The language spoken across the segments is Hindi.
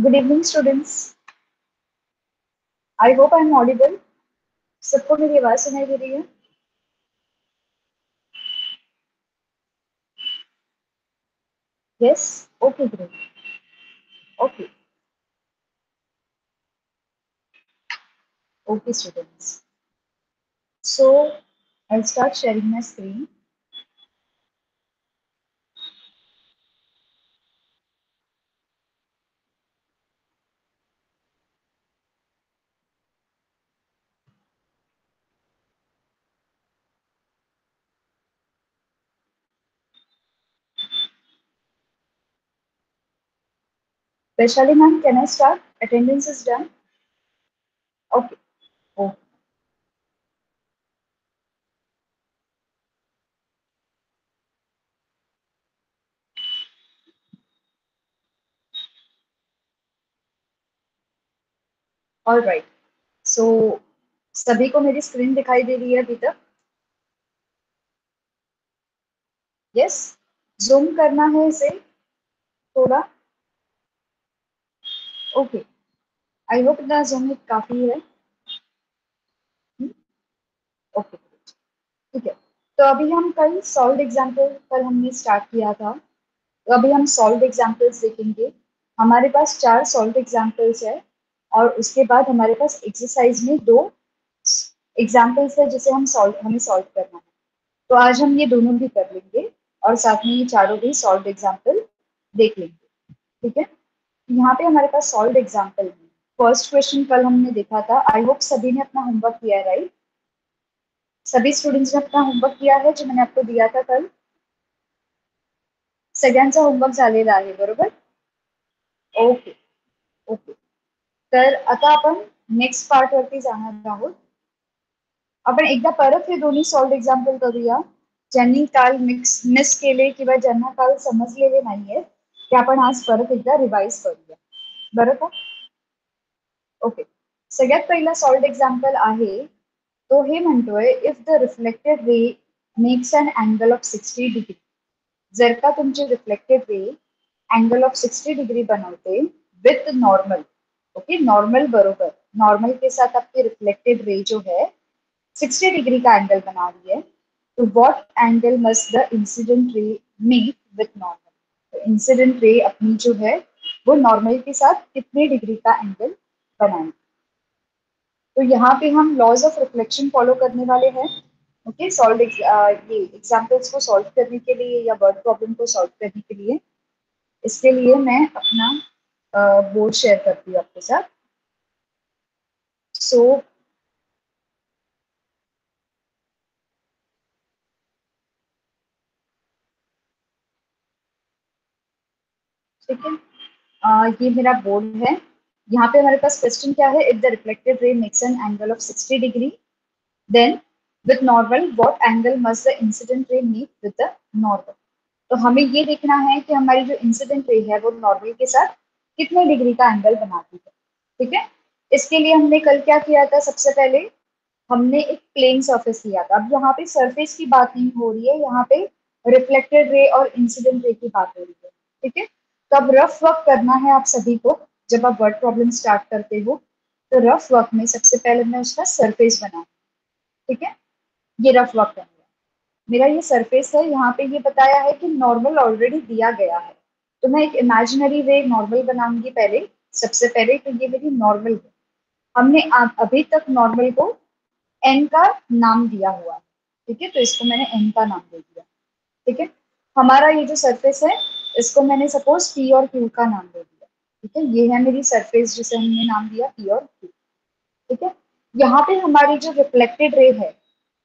Good evening students. I hope I am audible. सबको मेरी आवाज सुनाई दे रही है? Yes. Okay great. Okay. Okay students, so I start sharing my screen. Vaishali ma'am, can I start? Attendance is done. Okay. Okay. Alright. So सभी को मेरी स्क्रीन दिखाई दे रही है अभी तक? यस। जूम करना है इसे थोड़ा। ओके। आई होप इतना जूम काफी है। ओके। ठीक है। तो अभी हम कल सॉल्व एग्जाम्पल कल हमने स्टार्ट किया था, तो अभी हम सॉल्व एग्जाम्पल्स देखेंगे। हमारे पास 4 सॉल्व एग्जाम्पल्स है और उसके बाद हमारे पास एक्सरसाइज में 2 एग्जाम्पल्स है जिसे हमें सॉल्व करना है। तो आज हम ये दोनों भी कर लेंगे और साथ में ये चारों भी सॉल्व एग्जाम्पल देख लेंगे। ठीक है। यहाँ पे हमारे पास सॉल्व एग्जाम्पल है। फर्स्ट क्वेश्चन कल हमने देखा था। आई होप सभी ने अपना होमवर्क किया है, राइट? सभी स्टूडेंट्स ने अपना होमवर्क किया है जो मैंने आपको दिया था कल? सगळ्यांचा होमवर्क झालेला आहे बरोबर? ओके. ओके. तर आता आपण नेक्स्ट पार्ट वरती जाणार आहोत. आपण एकदा परत हे दोन्ही सॉल्व एक्झाम्पल करूया. ज्यांनी काल मिस केले किंवा ज्यांना काल समजलेले नाहीये ते आपण आज परत एकदा रिवाइज करूया. बरं का? ओके. सगळ्यात पहिला सॉल्व एक्झाम्पल आहे तो हे म्हणतोय, if the reflected ray makes on angle of 60 degree. जर का तुमची reflected ray angle of 60 degree बनवते विथ नॉर्मल. ओके, नॉर्मल बरोबर, नॉर्मल के साथ आपकी रिफ्लेक्टेड रे जो है 60 डिग्री का एंगल बना रही है, तो what angle must the incident ray make with normal. तो इंसिडेंट रे अपनी जो है वो नॉर्मल के साथ कितने डिग्री का एंगल बनाएंगे. तो यहाँ पे हम लॉज ऑफ रिफ्लेक्शन फॉलो करने वाले हैं. ओके, सॉल्व ये एग्जाम्पल्स को सॉल्व करने के लिए या वर्ड प्रॉब्लम को सॉल्व करने के लिए. इसके लिए मैं अपना बोर्ड शेयर करती हूँ आपके साथ. सो ठीक है, ये मेरा बोर्ड है. यहाँ पे हमारे पास क्वेश्चन क्या है, if the reflected ray makes an angle of 60 degree then with normal what angle must the incident ray make with the normal. तो हमें ये देखना है कि हमारी जो इंसिडेंट रे है वो नॉर्मल के साथ कितने डिग्री का एंगल बनाती है. ठीक है. इसके लिए हमने कल क्या किया था, सबसे पहले हमने एक प्लेन सरफेस लिया था. अब यहाँ पे सरफेस की बात नहीं हो रही है, यहाँ पे रिफ्लेक्टेड रे और इंसिडेंट रे की बात हो रही है. ठीक है. तो अब रफ वर्क करना है आप सभी को. जब आप वर्ड प्रॉब्लम स्टार्ट करते हो तो रफ वर्क में सबसे पहले मैं उसका सरफेस बनाऊँ. ठीक है. ये रफ वर्क है. मेरा ये सरफेस है. यहाँ पे ये बताया है कि नॉर्मल ऑलरेडी दिया गया है, तो मैं एक इमेजिनरी वे नॉर्मल बनाऊंगी पहले. सबसे पहले तो ये मेरी नॉर्मल है. हमने अभी तक नॉर्मल को एन का नाम दिया हुआ है. ठीक है, तो इसको मैंने एन का नाम दे दिया. ठीक है. हमारा ये जो सरफेस है इसको मैंने सपोज पी और क्यू का नाम दे दिया. ठीक है, ये है मेरी सरफेस जिसे हमने नाम दिया पी और क्यू. ठीक है. यहाँ पे हमारी जो रिफ्लेक्टेड रे है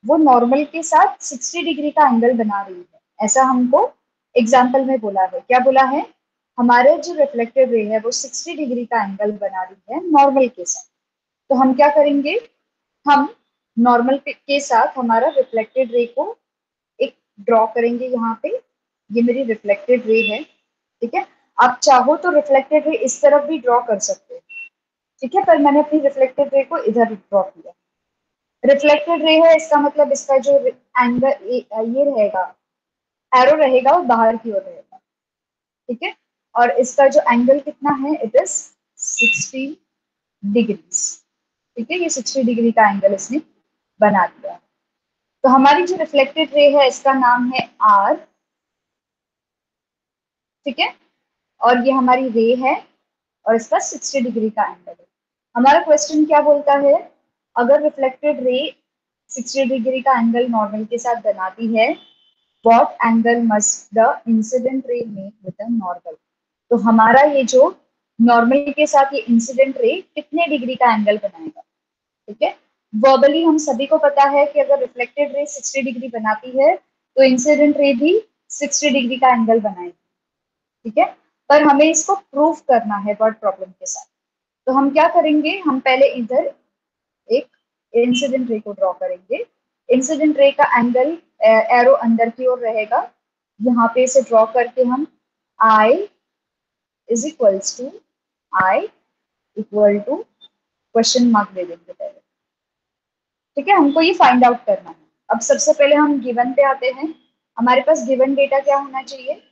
वो नॉर्मल के साथ 60 डिग्री का एंगल बना रही है, ऐसा हमको एग्जाम्पल में बोला है. क्या बोला है? हमारे जो रिफ्लेक्टेड रे है वो 60 डिग्री का एंगल बना रही है नॉर्मल के साथ. तो हम क्या करेंगे, हम नॉर्मल के साथ हमारा रिफ्लेक्टेड रे को एक ड्रॉ करेंगे यहाँ पे. ये मेरी रिफ्लेक्टेड रे है. ठीक है. आप चाहो तो रिफ्लेक्टेड रे इस तरफ भी ड्रॉ कर सकते हो. ठीक है, पर मैंने अपनी रिफ्लेक्टेड रे को इधर ड्रॉ किया. रिफ्लेक्टेड रे है इसका मतलब इसका जो एंगल ये रहेगा, एरो रहेगा वो बाहर की ओर रहेगा. ठीक है. और इसका जो एंगल कितना है, इट इज 60 डिग्रीज। ठीक है, ये 60 डिग्री का एंगल इसने बना दिया। तो हमारी जो रिफ्लेक्टेड रे है इसका नाम है आर। ठीक है, और ये हमारी रे है और इसका 60 डिग्री का एंगल है। हमारा क्वेश्चन क्या बोलता है, अगर रिफ्लेक्टेड रे 60 डिग्री का एंगल नॉर्मल के साथ बनाती है, what angle must the incident ray make with the normal. तो हमारा ये जो नॉर्मल के साथ ये इंसिडेंट रे कितने डिग्री का एंगल बनाएगा। ठीक है, वर्बली हम सभी को पता है कि अगर रिफ्लेक्टेड रे 60 डिग्री बनाती है तो इंसिडेंट रे भी 60 डिग्री का एंगल बनाएगी। ठीक है, पर हमें इसको प्रूफ करना है वर्ड प्रॉब्लम के साथ। तो हम क्या करेंगे, हम पहले इधर एक इंसिडेंट रे को ड्रॉ करेंगे। इंसिडेंट रे का एंगल एरो अंदर की ओर रहेगा, यहाँ पे इसे ड्रॉ करके हम I is equals to I equal to question mark दे देंगे पहले। ठीक है, हमको ये फाइंड आउट करना है। अब सबसे पहले हम गिवन पे आते हैं। हमारे पास गिवन डेटा क्या होना चाहिए,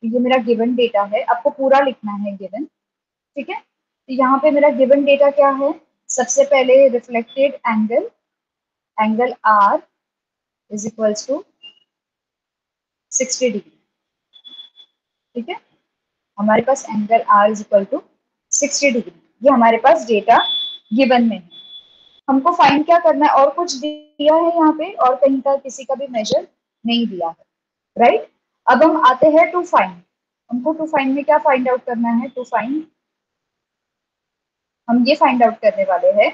ये मेरा गिवन डेटा है, आपको पूरा लिखना है गिवन। ठीक है, तो यहाँ पे मेरा गिवन डेटा क्या है, सबसे पहले reflected angle, angle R is equals to 60 degree. ठीक है, हमारे पास angle R is equal to 60 degree, ये हमारे पास डेटा गिवन में है। हमको फाइंड क्या करना है, और कुछ दिया है यहाँ पे और कहीं का किसी का भी मेजर नहीं दिया है, राइट। अब हम आते हैं टू फाइंड। हमको टू फाइंड में क्या फाइंड आउट करना है, टू फाइंड हम ये फाइंड आउट करने वाले हैं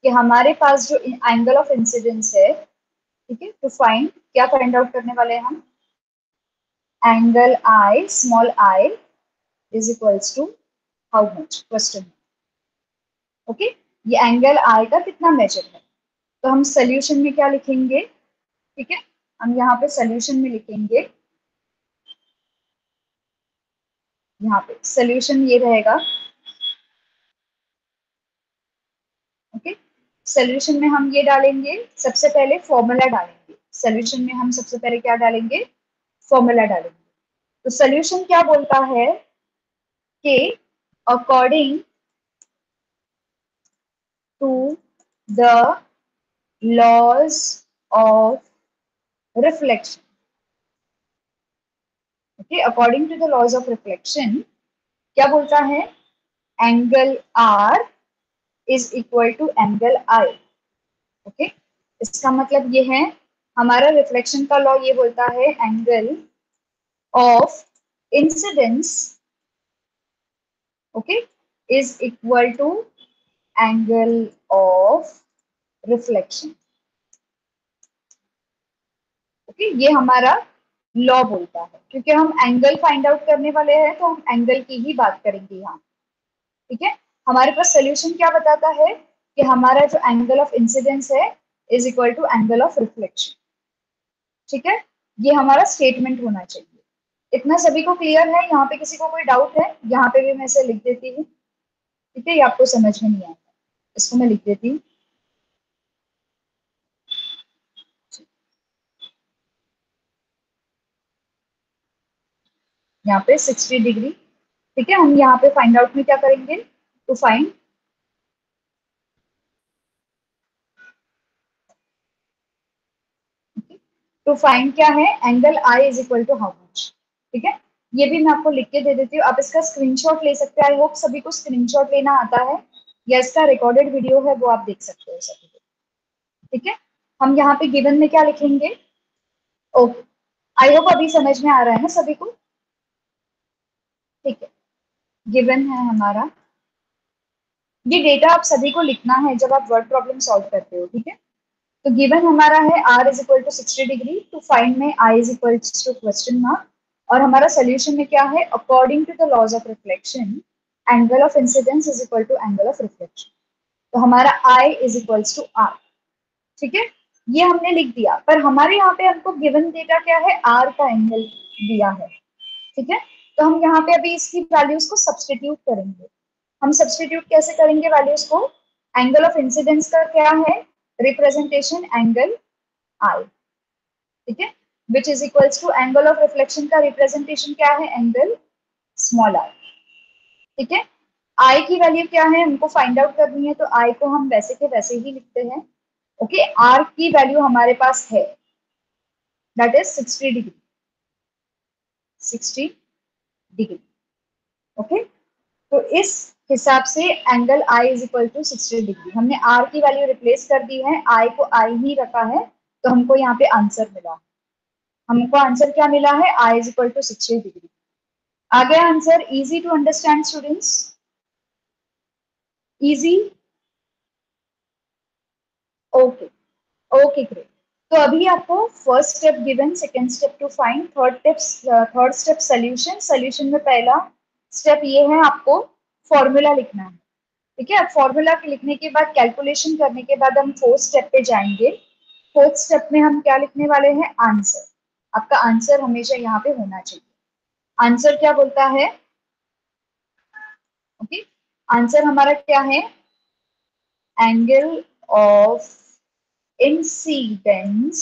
कि हमारे पास जो एंगल ऑफ इंसिडेंस है। ठीक है, टू फाइंड क्या फाइंड आउट करने वाले हैं हम, angle I small I is equals to how much, question. Okay, ये एंगल आई का कितना मेजर है। तो हम सोल्यूशन में क्या लिखेंगे, ठीक है, हम यहाँ पे सोल्यूशन में लिखेंगे, यहाँ पे सोल्यूशन ये रहेगा। ओके, सोल्यूशन में हम ये डालेंगे, सबसे पहले फॉर्मूला डालेंगे। सोल्यूशन में हम सबसे पहले क्या डालेंगे, फॉर्मूला डालेंगे। तो सोल्यूशन क्या बोलता है कि according to the laws of reflection, okay, according to the laws of reflection क्या बोलता है, angle R is equal to angle I. Okay, इसका मतलब ये है, हमारा रिफ्लेक्शन का लॉ ये बोलता है angle of incidence, okay, is equal to angle of reflection. Okay, ये हमारा लॉ बोलता है, क्योंकि हम एंगल फाइंड आउट करने वाले हैं तो हम एंगल की ही बात करेंगे यहाँ। ठीक है, हमारे पास सोल्यूशन क्या बताता है कि हमारा जो एंगल ऑफ इंसिडेंस है is equal to angle of reflection. ठीक है, ये हमारा स्टेटमेंट होना चाहिए। इतना सभी को क्लियर है, यहाँ पे किसी को कोई डाउट है, यहाँ पे भी मैं इसे लिख देती हूँ। ठीक है, ये आपको समझ में नहीं आएगा, इसको मैं लिख देती हूँ। यहाँ पे 60 डिग्री। ठीक है, हम यहाँ पे फाइंड आउट में क्या करेंगे, टू फाइंड क्या है, angle I is equal to how much. ठीक है, ये भी मैं आपको लिख के दे देती हूँ, आप इसका स्क्रीनशॉट ले सकते हैं। आई होप सभी को स्क्रीनशॉट लेना आता है, या इसका रिकॉर्डेड वीडियो है वो आप देख सकते हो सभी को। ठीक है, हम यहाँ पे गिवन में क्या लिखेंगे, ओके, आई होप अभी समझ में आ रहा है ना सभी को। ठीक है, गिवन है हमारा, ये डेटा आप सभी को लिखना है जब आप वर्ड प्रॉब्लम सॉल्व करते हो। ठीक है, तो गिवन हमारा है r is equal to 60 degree, to find में i is equal to question mark, और हमारा सोल्यूशन में क्या है, according to the laws of reflection angle of incidence is equal to angle of reflection. तो हमारा i is equal to r। ठीक है, ये हमने लिख दिया, पर हमारे यहाँ पे हमको गिवन डेटा क्या है, r का एंगल दिया है। ठीक है, तो हम यहाँ पे अभी इसकी वैल्यूज को सब्सटीट्यूट करेंगे। हम सब्सटीट्यूट कैसे करेंगे वैल्यूज को, एंगल ऑफ इंसिडेंस का क्या है, रिप्रेजेंटेशन एंगल आई। ठीक है, which is equals to angle of reflection का रिप्रेजेंटेशन क्या है, एंगल स्मॉल आई। ठीक है, आई की वैल्यू क्या है हमको फाइंड आउट करनी है, तो आई को हम वैसे के वैसे ही लिखते हैं। ओके, आर की वैल्यू हमारे पास है, that is 60 degree, 60 degree. Okay, तो इस हिसाब से angle I is equal to 60 degree. हमने आर की वैल्यू रिप्लेस कर दी है, आई को आई ही रखा है, तो हमको यहाँ पे आंसर मिला। हमको आंसर क्या मिला है, I is equal to 60 degree. आ गया answer? Easy to understand students? Easy? Okay, okay great. तो अभी आपको first step given, second step to find, third step solution. Solution में पहला स्टेप ये है, आपको फॉर्मूला लिखना है। ठीक है, अब फॉर्मूला लिखने के बाद, कैलकुलेशन करने के बाद हम फोर्थ स्टेप पे जाएंगे। फोर्थ स्टेप में हम क्या लिखने वाले हैं, आंसर। आपका आंसर हमेशा यहाँ पे होना चाहिए। आंसर क्या बोलता है? ओके, आंसर हमारा क्या है, angle of incidence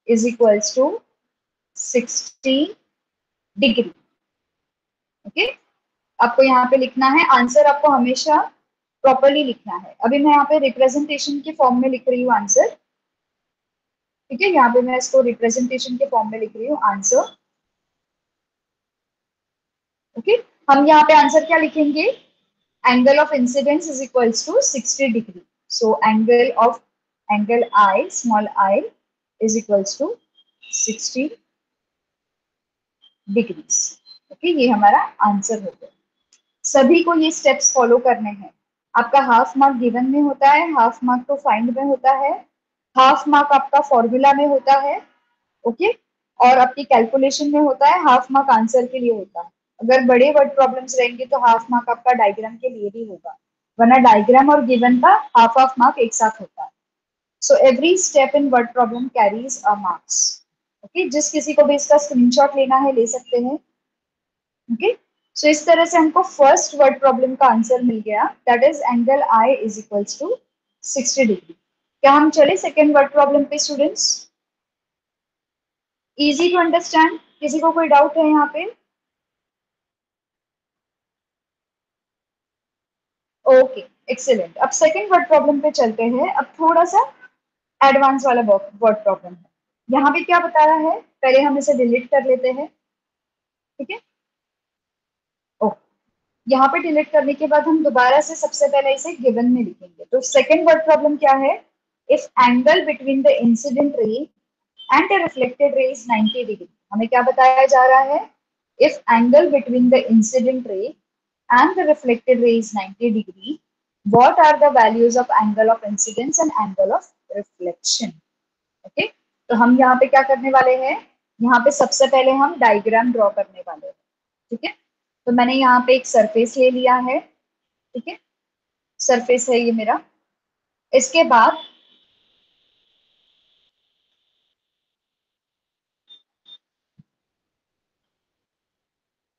is equals to 60 degree. Okay, आपको यहाँ पे लिखना है आंसर, आपको हमेशा प्रॉपरली लिखना है। अभी मैं यहाँ पे रिप्रेजेंटेशन के फॉर्म में लिख रही हूँ आंसर। ठीक है, यहाँ पे मैं इसको रिप्रेजेंटेशन के फॉर्म में लिख रही हूँ आंसर। ओके, हम यहाँ पे आंसर क्या लिखेंगे, angle of incidence is equals to 60 degree. So angle I, small I, is equals to 60 degrees. Okay, ये हमारा आंसर हो गया। सभी को ये स्टेप्स फॉलो करने हैं। आपका हाफ मार्क गिवन में होता है, हाफ मार्क तो फाइंड में होता है, हाफ मार्क आपका फॉर्मूला में होता है। ओके, और आपकी कैलकुलेशन में होता है, हाफ मार्क आंसर के लिए होता है। अगर बड़े वर्ड प्रॉब्लम्स रहेंगे तो हाफ मार्क आपका डायग्राम के लिए भी होगा, वरना डायग्राम और गिवन का हाफ हाफ मार्क एक साथ होता है। So every step in word problem carries a marks. Okay, जिस किसी को भी इसका स्क्रीनशॉट लेना है ले सकते हैं। ओके, सो इस तरह से हमको फर्स्ट वर्ड प्रॉब्लम का आंसर मिल गया, that is angle I is equals to 60 degree. क्या हम चले सेकेंड वर्ड प्रॉब्लम पे स्टूडेंट्स? Easy to understand? किसी को कोई डाउट है यहाँ पे? Okay, excellent. अब सेकंड वर्ड प्रॉब्लम पे चलते हैं। अब थोड़ा सा एडवांस वाला वर्ड प्रॉब्लम है। यहाँ पे क्या बताया है, पहले हम इसे डिलीट कर लेते हैं। ठीक है, ओके, यहाँ पे डिलीट करने के बाद हम दोबारा से सबसे पहले इसे गिवन में लिखेंगे। तो सेकंड वर्ड प्रॉब्लम क्या है, if angle between the incident ray and the reflected ray is 90 degree. हमें क्या बताया जा रहा है, if angle between the incident रे and the reflected ray is 90 degree, what are the values of angle of incidence and angle of reflection? Okay, तो हम यहाँ पे क्या करने वाले हैं, यहाँ पे सबसे पहले हम डायग्राम ड्रॉ करने वाले हैं। ठीक है, तो मैंने यहाँ पे एक सरफेस ले लिया है। ठीक है, सरफेस है ये मेरा। इसके बाद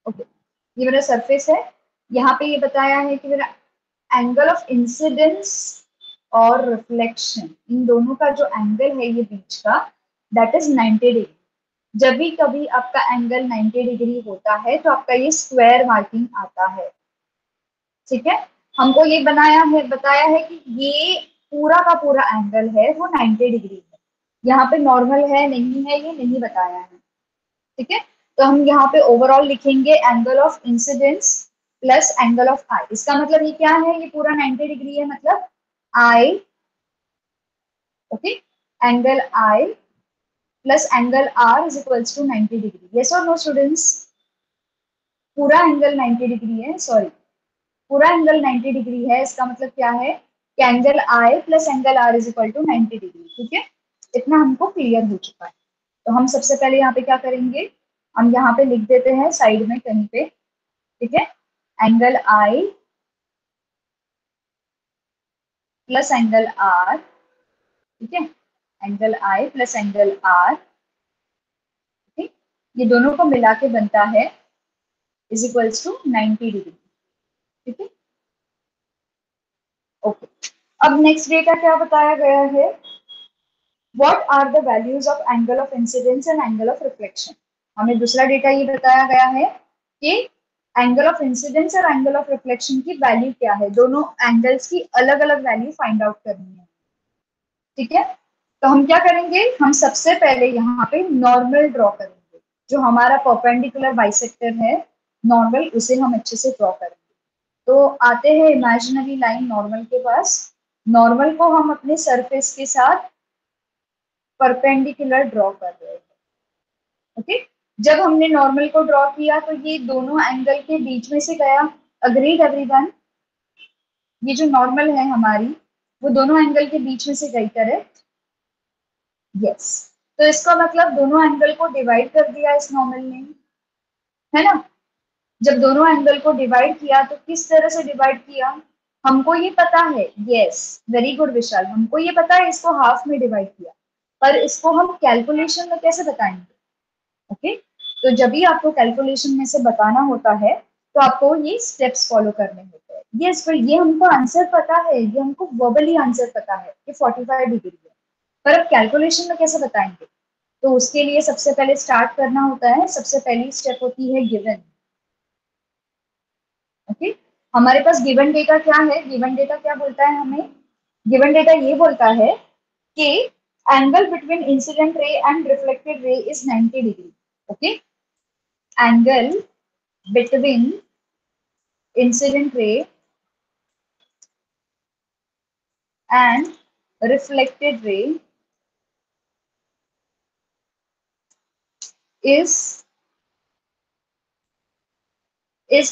ओके, ये मेरा सरफेस है। यहाँ पे ये बताया है कि मेरा एंगल ऑफ इंसिडेंस और रिफ्लेक्शन, इन दोनों का जो एंगल है ये बीच का, दैट इज 90 डिग्री। जब भी कभी आपका एंगल 90 डिग्री होता है तो आपका ये स्क्वायर मार्किंग आता है। ठीक है, हमको ये बताया है कि ये पूरा का पूरा एंगल है वो 90 डिग्री है। यहाँ पे नॉर्मल है नहीं है ये नहीं बताया है। ठीक है, तो हम यहाँ पे ओवरऑल लिखेंगे angle of incidence plus angle of I. इसका मतलब ये क्या है, ये पूरा 90 डिग्री है, मतलब I, okay, angle I plus angle R is equals to 90 degree. Yes और नो स्टूडेंट्स? पूरा एंगल 90 डिग्री है, सॉरी, पूरा एंगल 90 डिग्री है। इसका मतलब क्या है कि angle I plus angle R is equal to 90 degree. ठीक है, इतना हमको क्लियर हो चुका है। तो हम सबसे पहले यहाँ पे क्या करेंगे, हम यहाँ पे लिख देते हैं साइड में कहीं पे। ठीक है, angle I plus angle R. ठीक है, angle I plus angle R, ठीक, ये दोनों को मिला के बनता है इज इक्वल्स टू 90 डिग्री। ठीक है, ओके। अब नेक्स्ट डेटा क्या बताया गया है, what are the values of angle of incidence and angle of reflection. हमें दूसरा डेटा ये बताया गया है कि एंगल ऑफ इंसिडेंस और एंगल ऑफ रिफ्लेक्शन की वैल्यू क्या है, दोनों एंगल्स की अलग अलग वैल्यू फाइंड आउट करनी है। ठीक है, तो हम क्या करेंगे, हम सबसे पहले यहाँ पे नॉर्मल ड्रॉ करेंगे, जो हमारा परपेंडिकुलर बाइसेक्टर है नॉर्मल, उसे हम अच्छे से ड्रॉ करेंगे। तो आते हैं इमेजिनरी लाइन नॉर्मल के पास, नॉर्मल को हम अपने सरफेस के साथ परपेंडिकुलर ड्रॉ कर रहे हैं। ओके, जब हमने नॉर्मल को ड्रॉ किया तो ये दोनों एंगल के बीच में से गया। अग्रीड एवरीवन, ये जो नॉर्मल है हमारी वो दोनों एंगल के बीच में से गई, करेक्ट? यस। तो इसका मतलब दोनों एंगल को डिवाइड कर दिया इस नॉर्मल ने, है ना? जब दोनों एंगल को डिवाइड किया तो किस तरह से डिवाइड किया, हमको ये पता है। यस, वेरी गुड विशाल, हमको ये पता है इसको हाफ में डिवाइड किया, पर इसको हम कैलकुलेशन में कैसे बताएंगे? ओके, तो जब भी आपको कैलकुलेशन में से बताना होता है तो आपको ये स्टेप्स फॉलो करने होते हैं। यस, पर ये हमको आंसर पता है, ये हमको वर्बली आंसर पता है कि 45 डिग्री है, पर अब कैलकुलेशन में कैसे बताएंगे? तो उसके लिए सबसे पहले स्टार्ट करना होता है, सबसे पहली स्टेप होती है गिवन। ओके, हमारे पास गिवन डेटा क्या है, गिवन डेटा क्या बोलता है हमें? गिवन डेटा ये बोलता है कि angle between incident ray and reflected ray is 90 degree. Okay, angle between incident ray and reflected ray is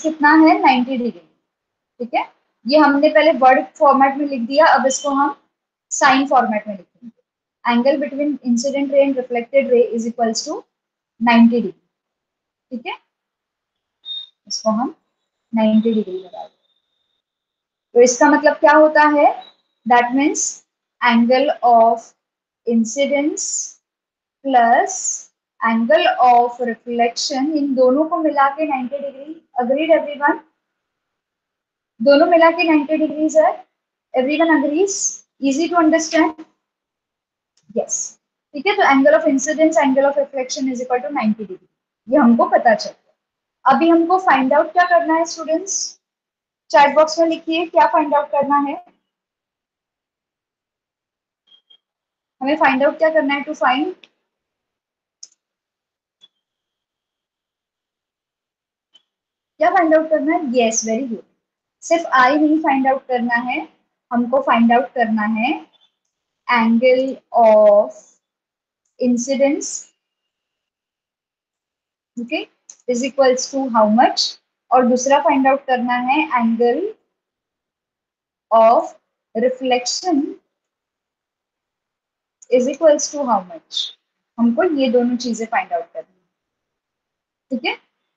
कितना है, 90 डिग्री। ठीक है, ये हमने पहले वर्ड फॉर्मेट में लिख दिया, अब इसको हम साइन फॉर्मेट में लिखेंगे। Angle between incident ray and reflected ray is equals to 90 degree. ठीक है, इसको हम 90 डिग्री लगा दें। तो इसका मतलब क्या होता है, that means angle of incidence plus angle of reflection, इन दोनों को मिला के 90 डिग्री। अग्रीड एवरीवन, दोनों मिला के 90 डिग्रीज है। Everyone agrees? Easy to understand? Yes. ठीक है, तो angle of incidence angle of reflection is equal to 90 degree, ये हमको पता चल गया। अभी हमको फाइंड आउट क्या करना है स्टूडेंट्स? चैट बॉक्स में लिखिए क्या फाइंड आउट करना है। हमें फाइंड आउट क्या करना है, टू फाइंड, क्या फाइंड आउट करना है? Yes, very good. सिर्फ आई नहीं फाइंड आउट करना है, हमको फाइंड आउट करना है angle of incidence, okay, is equals to how much, और दूसरा फाइंड आउट करना है angle of reflection is equals to how much. हमको ये दोनों चीजें फाइंड आउट करनी है। ठीक है,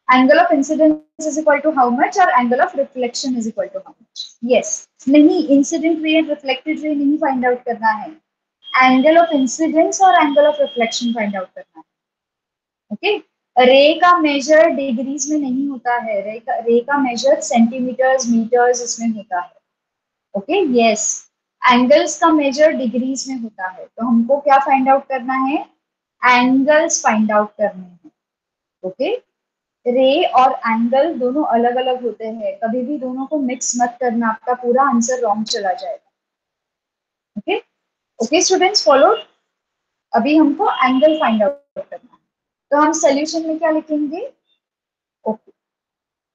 angle of incidence is equal to how much और angle of reflection is equal to how much. Yes, नहीं, incident ray and reflected ray नहीं फाइंड आउट करना है, एंगल ऑफ इंसिडेंस और angle of reflection find out करना है। ओके, रे का मेजर डिग्रीज में नहीं होता है, रे का मेजर सेंटीमीटर्स मीटर्स इसमें होता है। ओके, यस, एंगल्स का मेजर डिग्रीज में होता है। तो हमको क्या फाइंड आउट करना है, एंगल्स फाइंड आउट करने हैं। ओके, रे और एंगल दोनों अलग अलग होते हैं, कभी भी दोनों को मिक्स मत करना, आपका पूरा आंसर रॉन्ग चला जाएगा। Okay, okay students, follow. अभी हमको एंगल फाइंड आउट करना है, तो हम सोल्यूशन में क्या लिखेंगे? ओके,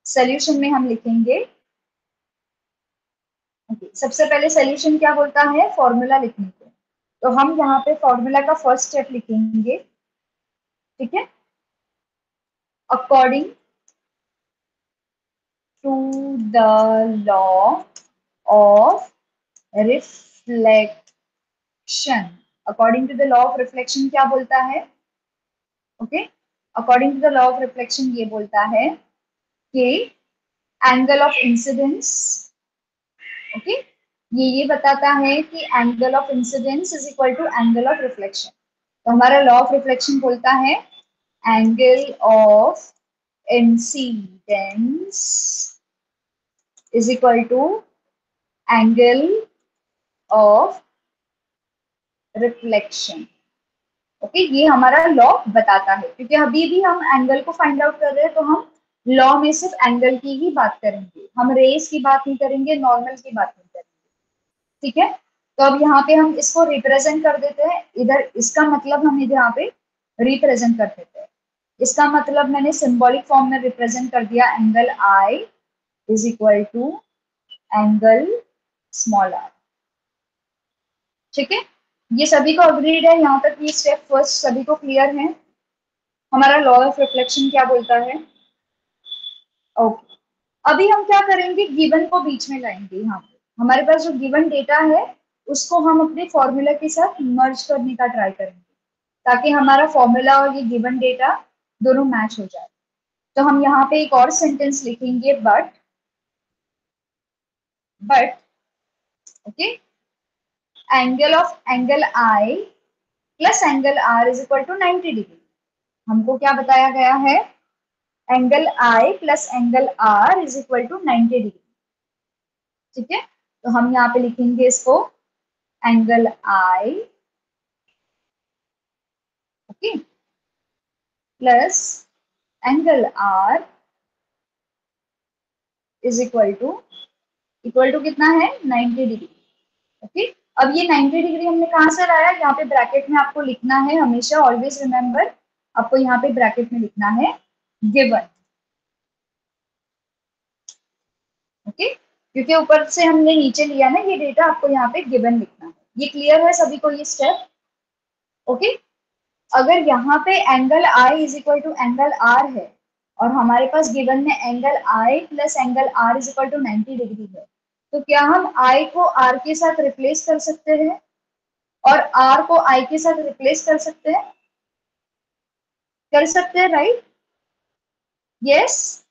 सोल्यूशन में हम लिखेंगे, ओके, सबसे पहले सोल्यूशन क्या बोलता है, फॉर्मूला लिखने को। तो हम यहाँ पे फॉर्मूला का फर्स्ट स्टेप लिखेंगे। ठीक है, according to the law of reflection, according to the law of reflection क्या बोलता है? Okay, according to the law of reflection ये बोलता है कि एंगल ऑफ इंसिडेंस, ओके, ये बताता है कि angle of incidence is equal to angle of reflection. तो हमारा लॉ ऑफ रिफ्लेक्शन बोलता है angle of incidence is equal to angle of reflection. Okay, ये हमारा लॉ बताता है, क्योंकि अभी भी हम एंगल को फाइंड आउट कर रहे हैं, तो हम लॉ में सिर्फ एंगल की ही बात करेंगे, हम रेस की बात नहीं करेंगे, नॉर्मल की बात नहीं करेंगे, ठीक है। तो अब यहाँ पे हम इसको रिप्रेजेंट कर देते हैं, इधर इसका मतलब हम इधर यहाँ पे रिप्रेजेंट कर देते हैं। इसका मतलब मैंने सिंबॉलिक फॉर्म में रिप्रेजेंट कर दिया, angle I is equal to angle small R, ठीक है। ये सभी को अग्रीड है यहाँ तक, ये स्टेप फर्स्ट सभी को क्लियर है। हमारा लॉ ऑफ रिफ्लेक्शन क्या बोलता है? ओके, अभी हम क्या करेंगे, गिवन को बीच में लाएंगे। यहाँ पे हमारे पास जो गिवन डेटा है उसको हम अपने फॉर्मूला के साथ मर्ज करने का ट्राई करेंगे, ताकि हमारा फॉर्मूला और ये गिवन डेटा दोनों मैच हो जाए। तो हम यहाँ पे एक और सेंटेंस लिखेंगे, but okay, angle of angle I plus angle R is equal to 90 degree. हमको क्या बताया गया है? Angle I plus angle R is equal to 90 degree, ठीक है। तो हम यहाँ पे लिखेंगे इसको angle I, okay, plus angle R is equal to कितना है? 90 डिग्री, ओके। अब ये 90 डिग्री हमने कहाँ से लाया? यहाँ पे ब्रैकेट में आपको लिखना है हमेशा, ऑलवेज रिमेम्बर, आपको यहाँ पे ब्रैकेट में लिखना है गिवन, ओके, क्योंकि ऊपर से हमने नीचे लिया ना ये डेटा, आपको यहाँ पे गिवन लिखना है। ये क्लियर है सभी को ये स्टेप? ओके। अगर यहाँ पे angle I is equal to angle R है और हमारे पास गिवन में angle I plus angle R is equal to 90 degree है, तो क्या हम आई को आर के साथ रिप्लेस कर सकते हैं और आर को आई के साथ रिप्लेस कर सकते हैं? कर सकते हैं, राइट? Yes,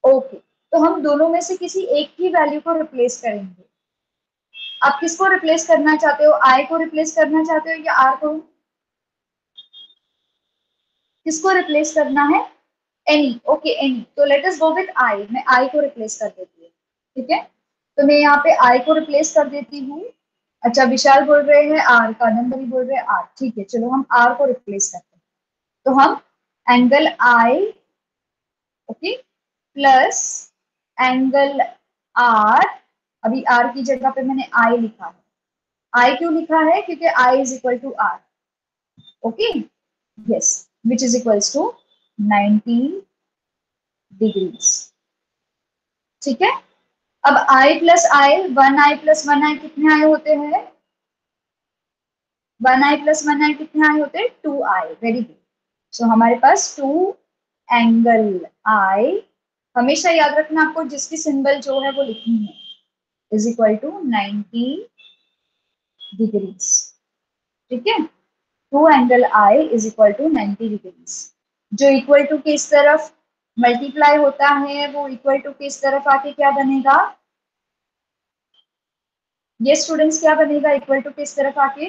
okay. तो हम दोनों में से किसी एक की वैल्यू को रिप्लेस करेंगे। आप किसको रिप्लेस करना चाहते हो? आई को रिप्लेस करना चाहते हो या आर को? किसको रिप्लेस करना है? Any, okay, any. तो let us go with I, मैं आई को रिप्लेस कर देती हूँ, ठीक है। तो मैं यहाँ पे आई को रिप्लेस कर देती हूँ। अच्छा, विशाल बोल रहे हैं आर, कादम्बरी बोल रहे हैं आर, ठीक है, चलो हम आर को रिप्लेस करते हैं। तो हम angle I, okay, plus angle R, अभी आर की जगह पे मैंने आई लिखा है। आई क्यों लिखा है? क्योंकि I is equal to R, okay, yes, which is equals to 90 degrees, ठीक है। अब I plus I, one I plus one I कितने आई होते हैं? One I plus one I कितने आई होते हैं? Two I, very good. So हमारे पास टू एंगल आई, हमेशा याद रखना आपको जिसकी सिंबल जो है वो लिखनी है, इज इक्वल टू 90 डिग्रीज, ठीक है। Two angle I is equal to 90 degrees. जो इक्वल टू के इस तरफ मल्टीप्लाई होता है वो इक्वल टू के इस तरफ आके क्या बनेगा? ये स्टूडेंट्स क्या बनेगा इक्वल टू के इस तरफ आके?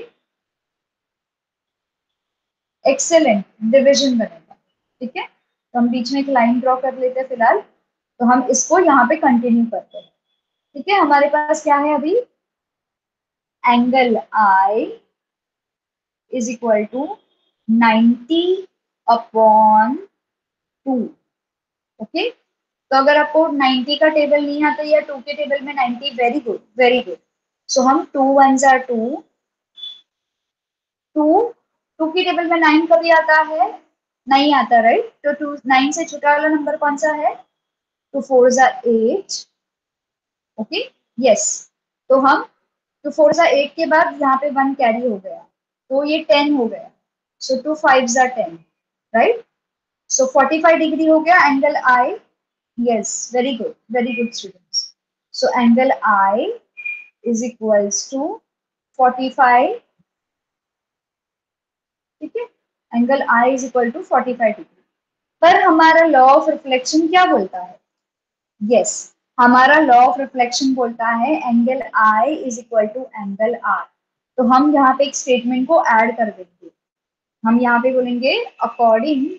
एक्सेलेंट, डिविजन बनेगा, ठीक है। तो हम बीच में एक लाइन ड्रॉ कर लेते हैं फिलहाल। तो हम इसको यहाँ पे कंटिन्यू करते हैं, ठीक है। हमारे पास क्या है अभी? Angle I is equal to 90 upon 2, okay. तो अगर आपको 90 का टेबल नहीं आता या 2 के टेबल में 90, वेरी गुड, वेरी गुड। सो हम 2 1 आर 2, 2, 2 की टेबल में 9 कभी आता है? नहीं आता, राइट। तो 2 9 से छोटा वाला नंबर कौन सा है? Two 4 or 8, okay, yes. तो हम टू 4 आर 8 के बाद यहाँ पे 1 कैरी हो गया, तो ये 10 हो गया। So two 5 are 10, right. So 45 degree हो गया angle I. Yes, very good students. So angle I is equals to 45, ठीक है। Angle I is equal to 45 degree. पर हमारा लॉ ऑफ रिफ्लेक्शन क्या बोलता है? यस, हमारा लॉ ऑफ रिफ्लेक्शन बोलता है angle I is equal to angle R. तो हम यहाँ पे एक स्टेटमेंट को ऐड कर देंगे। हम यहाँ पे बोलेंगे according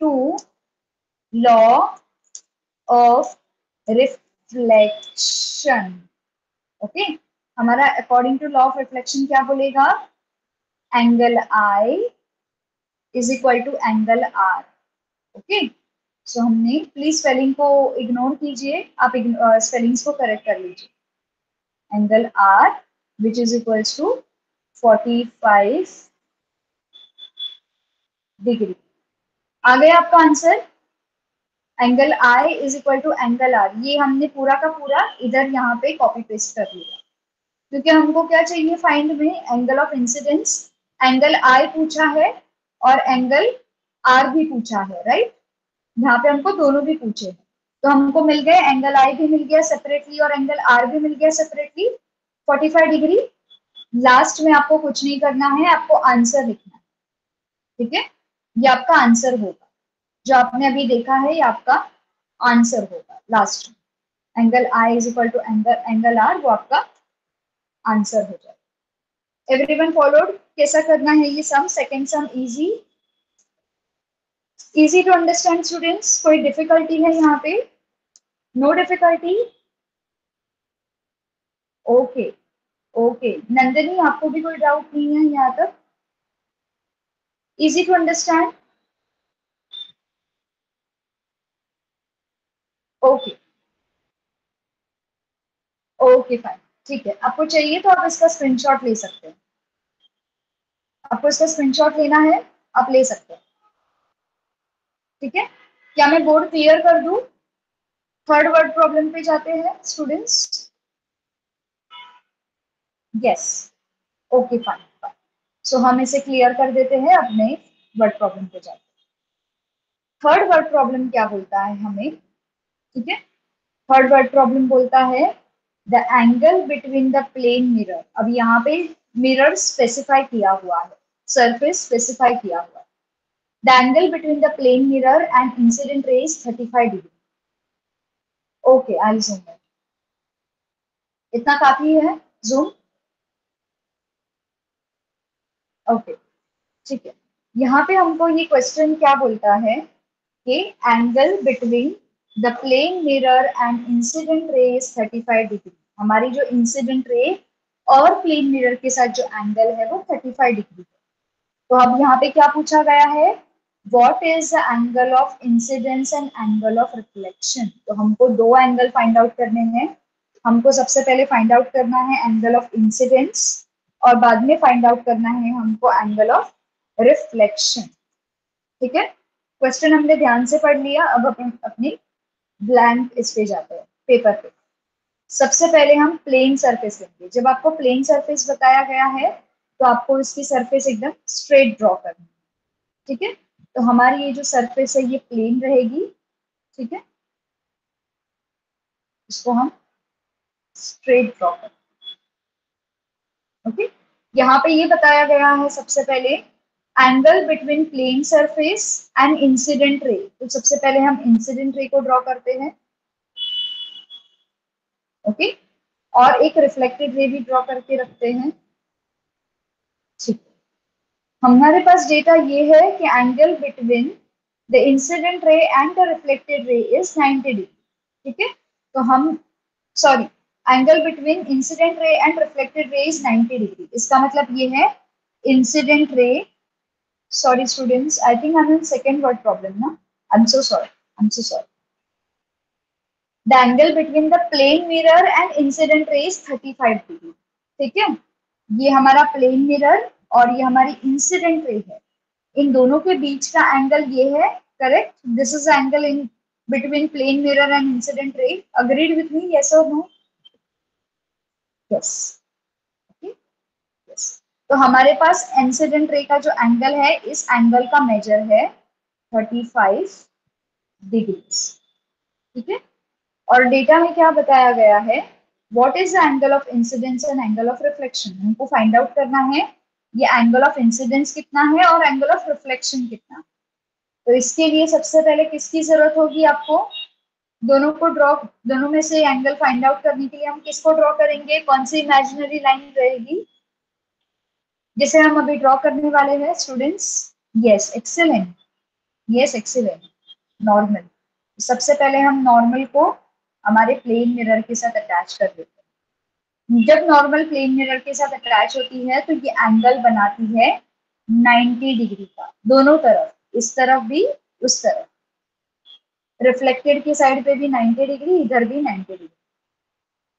to law of reflection, okay. हमारा according to law of reflection क्या बोलेगा? Angle I is equal to angle R, okay, so हमने प्लीज स्पेलिंग को इग्नोर कीजिए, आप स्पेलिंग्स को करेक्ट कर लीजिए। Angle R which is equals to 45 degree. आ गया आपका answer. Angle I is equal to angle R, ये हमने पूरा का पूरा इधर यहाँ पे कॉपी पेस्ट कर लिया, क्योंकि हमको क्या चाहिए फाइंड में, एंगल ऑफ इंसिडेंस। एंगल आई पूछा है और एंगल आर भी पूछा है, राइट। यहाँ पे हमको दोनों भी पूछे, तो हमको मिल गए, एंगल आई भी मिल गया सेपरेटली और एंगल आर भी मिल गया सेपरेटली 45 डिग्री। लास्ट में आपको कुछ नहीं करना है, आपको आंसर लिखना है, ठीक है। ये आपका आंसर होगा, जो आपने अभी देखा है ये आपका आंसर होगा लास्ट में। Angle I is equal to angle R, वो आपका आंसर हो जाएगा। Everyone followed? कैसा करना है ये sum? Second sum easy, easy to understand students. कोई डिफिकल्टी है यहाँ पे? No difficulty? Okay okay, Nandini आपको भी कोई डाउट नहीं है यहाँ तक? Easy to understand? Okay okay fine, ठीक है। आपको चाहिए तो आप इसका स्क्रीनशॉट ले सकते हैं, आपको इसका स्क्रीनशॉट लेना है, आप ले सकते हैं, ठीक है। क्या मैं बोर्ड क्लियर कर दूं? थर्ड वर्ड प्रॉब्लम पे जाते हैं students. Yes, okay fine fine. So हम इसे क्लियर कर देते हैं, अपने वर्ड प्रॉब्लम पे जाते हैं। थर्ड वर्ड प्रॉब्लम क्या बोलता है हमें, ठीक है। थर्ड वर्ड प्रॉब्लम बोलता है the angle between the plane mirror. अब यहाँ पे मिरर स्पेसिफाई किया हुआ है, सरफेस स्पेसिफाई किया हुआ है। The angle between the plane mirror and incident ray is 35 degree. Okay, I zoom in. इतना काफी है जूम? ओके, ठीक है। यहाँ पे हमको ये क्वेश्चन क्या बोलता है कि angle between the plane mirror and incident ray is 35 degree. हमारी जो इंसिडेंट रे और प्लेन मिरर के साथ जो एंगल है वो 35 डिग्री है। तो अब यहाँ पे क्या पूछा गया है, what is the angle of incidence and angle of reflection. तो हमको दो एंगल फाइंड आउट करने हैं। हमको सबसे पहले फाइंड आउट करना है एंगल ऑफ इंसिडेंस, और बाद में फाइंड आउट करना है हमको एंगल ऑफ रिफ्लेक्शन, ठीक है। क्वेश्चन हमने ध्यान से पढ़ लिया, अब अपन अपनी ब्लैंक इस पे जाते हैं, पेपर पे। सबसे पहले हम प्लेन सरफेस लेंगे। जब आपको प्लेन सरफेस बताया गया है तो आपको इसकी सरफेस एकदम स्ट्रेट ड्रॉ करनी है, ठीक है। तो हमारी ये जो सरफेस है ये प्लेन रहेगी, ठीक है। इसको हम स्ट्रेट ड्रॉ करें, ओके। यहाँ पे ये बताया गया है सबसे पहले angle between plane surface and incident ray. तो सबसे पहले हम इंसिडेंट रे को ड्रॉ करते हैं, ओके। और एक रिफ्लेक्टेड रे भी ड्रॉ करके रखते हैं, ठीक है। हमारे पास डेटा ये है कि angle between the incident ray and the reflected ray is 90 degree, ठीक है। तो हम, sorry, angle between incident ray and reflected ray is 90 degree. इसका मतलब ये है incident ray, sorry students, I think I am in second word problem ना, I am so sorry, I am so sorry. The angle between the plane mirror and incident ray is 35 degree, ठीक है। ये हमारा प्लेन मिरर और ये हमारी इंसिडेंट रे है, इन दोनों के बीच का एंगल ये है, correct. This is angle in between plane mirror and incident ray. Agreed with me, yes और नो? Yes, okay, yes. तो हमारे पास इंसिडेंट रे का जो एंगल है, इस एंगल का मेजर है 35 डिग्रीज, ठीक है। और डेटा में क्या बताया गया है, what is the angle of incidence and angle of reflection. हमको फाइंड आउट करना है ये एंगल ऑफ इंसिडेंस कितना है और एंगल ऑफ रिफ्लेक्शन कितना है। तो इसके लिए सबसे पहले किसकी जरूरत होगी आपको, दोनों को ड्रॉ, दोनों में से एंगल फाइंड आउट करने के लिए हम किसको ड्रॉ करेंगे, कौन सी इमेजिनरी लाइन रहेगी जिसे हम अभी ड्रॉ करने वाले हैं students? Yes, excellent, yes excellent, normal. सबसे पहले हम नॉर्मल को हमारे प्लेन मिरर के साथ अटैच कर देते हैं। जब नॉर्मल प्लेन मिरर के साथ अटैच होती है तो ये एंगल बनाती है 90 डिग्री का, दोनों तरफ, इस तरफ भी उस तरफ, रिफ्लेक्टेड की साइड पे भी 90 डिग्री, इधर भी 90 डिग्री।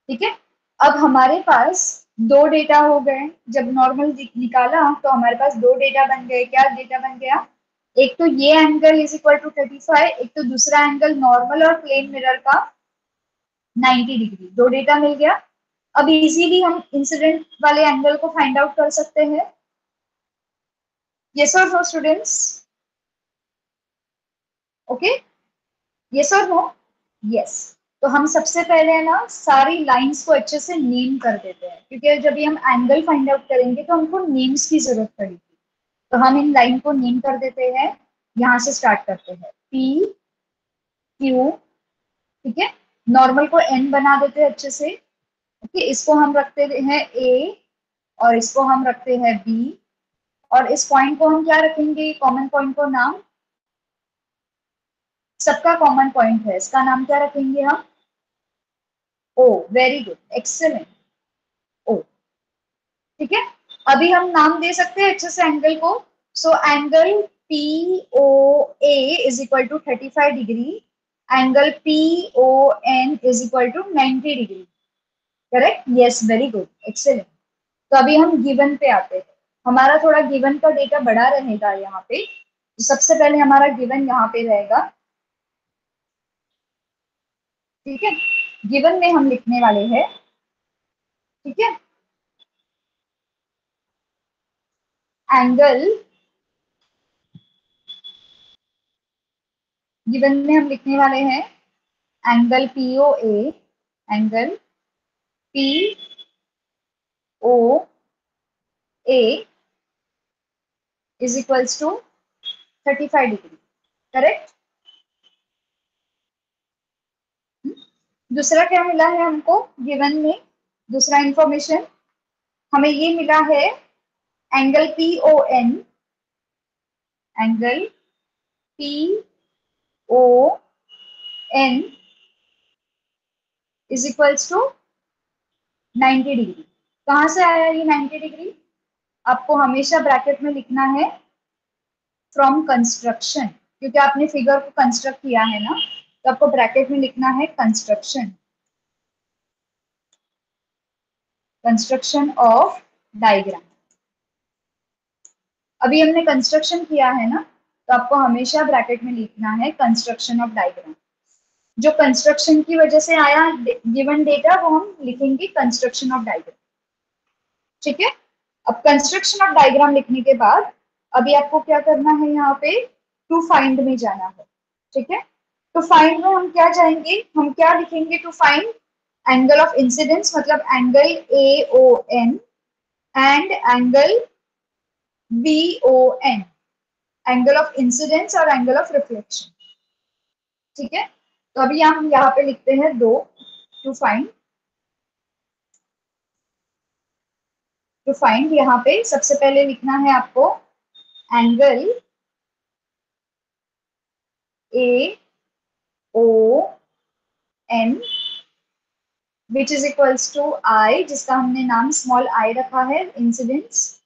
ठीक है, अब हमारे पास दो डेटा हो गए। जब नॉर्मल निकाला तो हमारे पास दो डेटा बन गए। क्या डेटा बन गया? एक तो ये एंगल इज इक्वल टू 35, एक तो दूसरा एंगल नॉर्मल और प्लेन मिरर का 90 डिग्री। दो डेटा मिल गया। अब इजीली हम इंसिडेंट वाले एंगल को फाइंड आउट कर सकते हैं। यस और नो स्टूडेंट्स? ओके, यस और नो? यस। तो हम सबसे पहले ना सारी लाइंस को अच्छे से नेम कर देते हैं, क्योंकि जब भी हम एंगल फाइंड आउट करेंगे तो हमको नेम्स की जरूरत पड़ेगी। तो हम इन लाइन को नेम कर देते हैं। यहां से स्टार्ट करते हैं, पी क्यू। ठीक है, नॉर्मल को एन बना देते हैं अच्छे से। ओके, इसको हम रखते हैं ए, और इसको हम रखते हैं बी, और इस पॉइंट को हम क्या रखेंगे? कॉमन पॉइंट को नाम, सबका कॉमन पॉइंट है, इसका नाम क्या रखेंगे हम? ओ। वेरी गुड, एक्सेलेंट, ओ। ठीक है, अभी हम नाम दे सकते हैं अच्छे से एंगल को। So angle P O A is equal to 35 degree, angle P O N is equal to 90 degree. Correct? Yes, very good, excellent. तो अभी हम गिवन पे आते हैं। हमारा थोड़ा गिवन का डेटा बड़ा रहेगा यहाँ पे। तो सबसे पहले हमारा गिवन यहाँ पे रहेगा। ठीक है, गिवन में हम लिखने वाले हैं। ठीक है, एंगल, गिवन में हम लिखने वाले हैं angle P O A, angle P O A is equals to 35 degree. Correct? दूसरा क्या मिला है हमको गिवन में? दूसरा इंफॉर्मेशन हमें ये मिला है, angle P O N, angle P O N is equals to 90 degree. कहां से आया ये 90 डिग्री? आपको हमेशा ब्रैकेट में लिखना है फ्रॉम कंस्ट्रक्शन, क्योंकि आपने फिगर को कंस्ट्रक्ट किया है ना, तो आपको ब्रैकेट में लिखना है कंस्ट्रक्शन, कंस्ट्रक्शन ऑफ डायग्राम। अभी हमने कंस्ट्रक्शन किया है ना, तो आपको हमेशा ब्रैकेट में लिखना है कंस्ट्रक्शन ऑफ डायग्राम। जो कंस्ट्रक्शन की वजह से आया गिवन डेटा, वो हम लिखेंगे कंस्ट्रक्शन ऑफ डायग्राम। ठीक है, अब कंस्ट्रक्शन ऑफ डायग्राम लिखने के बाद अभी आपको क्या करना है? यहाँ पे टू फाइंड में जाना है। ठीक है, टू फाइंड में हम क्या जाएंगे? हम क्या लिखेंगे to find? Angle of incidence, मतलब angle A O N and angle B O N, angle of incidence और एंगल ऑफ रिफ्लेक्शन। ठीक है, तो अभी हम यहाँ पे लिखते हैं दो, टू फाइंड। टू फाइंड यहाँ पे सबसे पहले लिखना है आपको angle A O N which is equals to I, जिसका हमने नाम स्मॉल आई रखा है, इंसिडेंस।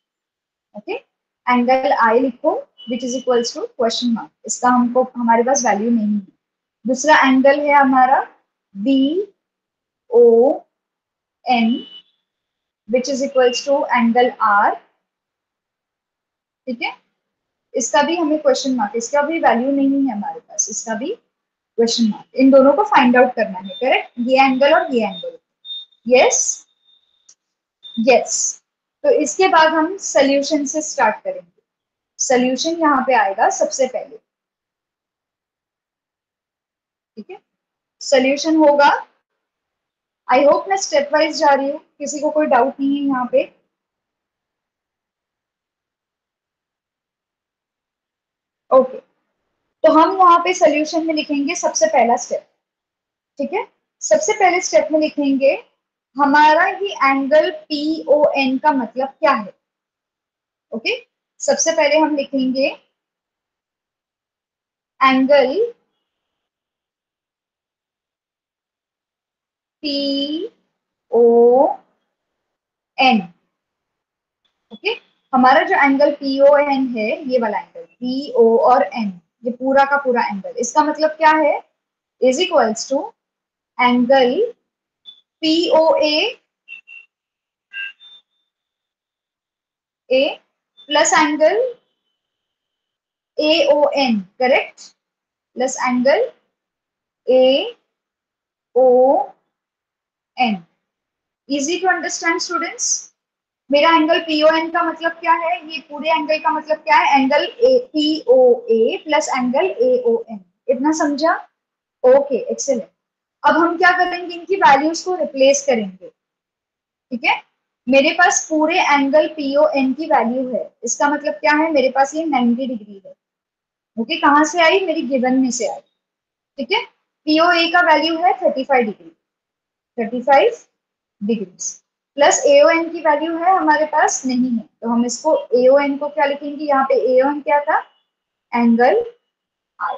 ओके, एंगल आई लिखो which is equals to question mark, इसका हमको हमारे पास वैल्यू नहीं है। दूसरा एंगल है हमारा B O N which is equals to angle R. ठीक है, इसका भी हमें क्वेश्चन मार्क, इसका भी वैल्यू नहीं है हमारे पास, इसका भी क्वेश्चन मार्क। इन दोनों को फाइंड आउट करना है। करेक्ट? ये एंगल और ये एंगल। Yes, yes. तो इसके बाद हम सोल्यूशन से स्टार्ट करेंगे। सोल्यूशन यहाँ पे आएगा सबसे पहले। ठीक है, सोल्यूशन होगा, आई होप मैं स्टेप वाइज जा रही हूँ, किसी को कोई डाउट नहीं है यहाँ पे? ओके, तो हम यहाँ पे सोल्यूशन में लिखेंगे सबसे पहला स्टेप। ठीक है, सबसे पहले स्टेप में लिखेंगे हमारा ये एंगल पी ओ एन का मतलब क्या है। ओके, सबसे पहले हम लिखेंगे angle P O N. Okay, हमारा जो एंगल पी ओ एन है, ये वाला एंगल पी ओ और एन, ये पूरा का पूरा एंगल, इसका मतलब क्या है? Is equals to angle POA A plus angle AON, correct? Plus angle AON. Easy to understand, students? मेरा एंगल PON का मतलब क्या है? ये पूरे एंगल का मतलब क्या है? Angle POA plus angle AON. इतना समझा? Okay, excellent. अब हम क्या करेंगे? इनकी वैल्यूज को रिप्लेस करेंगे. ठीक है, मेरे पास पूरे एंगल PON की वैल्यू है. इसका मतलब क्या है? मेरे पास ये 90 डिग्री है. ओके, कहाँ से आई? मेरी गिवन में से आई. ठीक है, POA का वैल्यू है 35 डिग्री, 35 डिग्री प्लस AON की वैल्यू है हमारे पास नहीं है, तो हम इसको AON को क्या लिखेंगे? यहाँ पे AON क्या था? Angle I.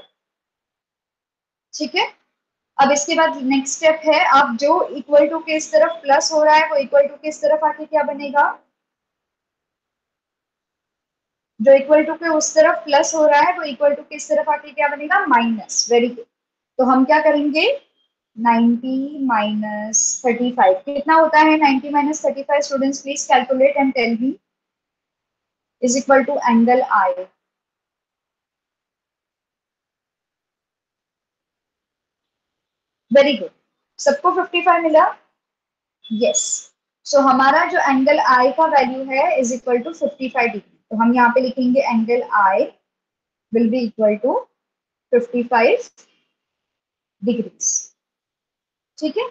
ठीक है, अब इसके बाद नेक्स्ट स्टेप है, अब जो इक्वल टू के इस तरफ प्लस हो रहा है वो इक्वल टू के इस तरफ आके क्या बनेगा? जो इक्वल टू के उस तरफ प्लस हो रहा है वो इक्वल टू के इस तरफ आके क्या बनेगा? माइनस. Very good. तो हम क्या करेंगे? 90 माइनस 35 कितना होता है? 90 minus 35 students please calculate and tell me. Is equal to angle I. Very good. सबको 55 मिला? यस. सो हमारा जो एंगल आई का वैल्यू है इज इक्वल टू 55 डिग्री. तो हम यहाँ पे लिखेंगे angle I will be equal to 55 degrees. ठीक है,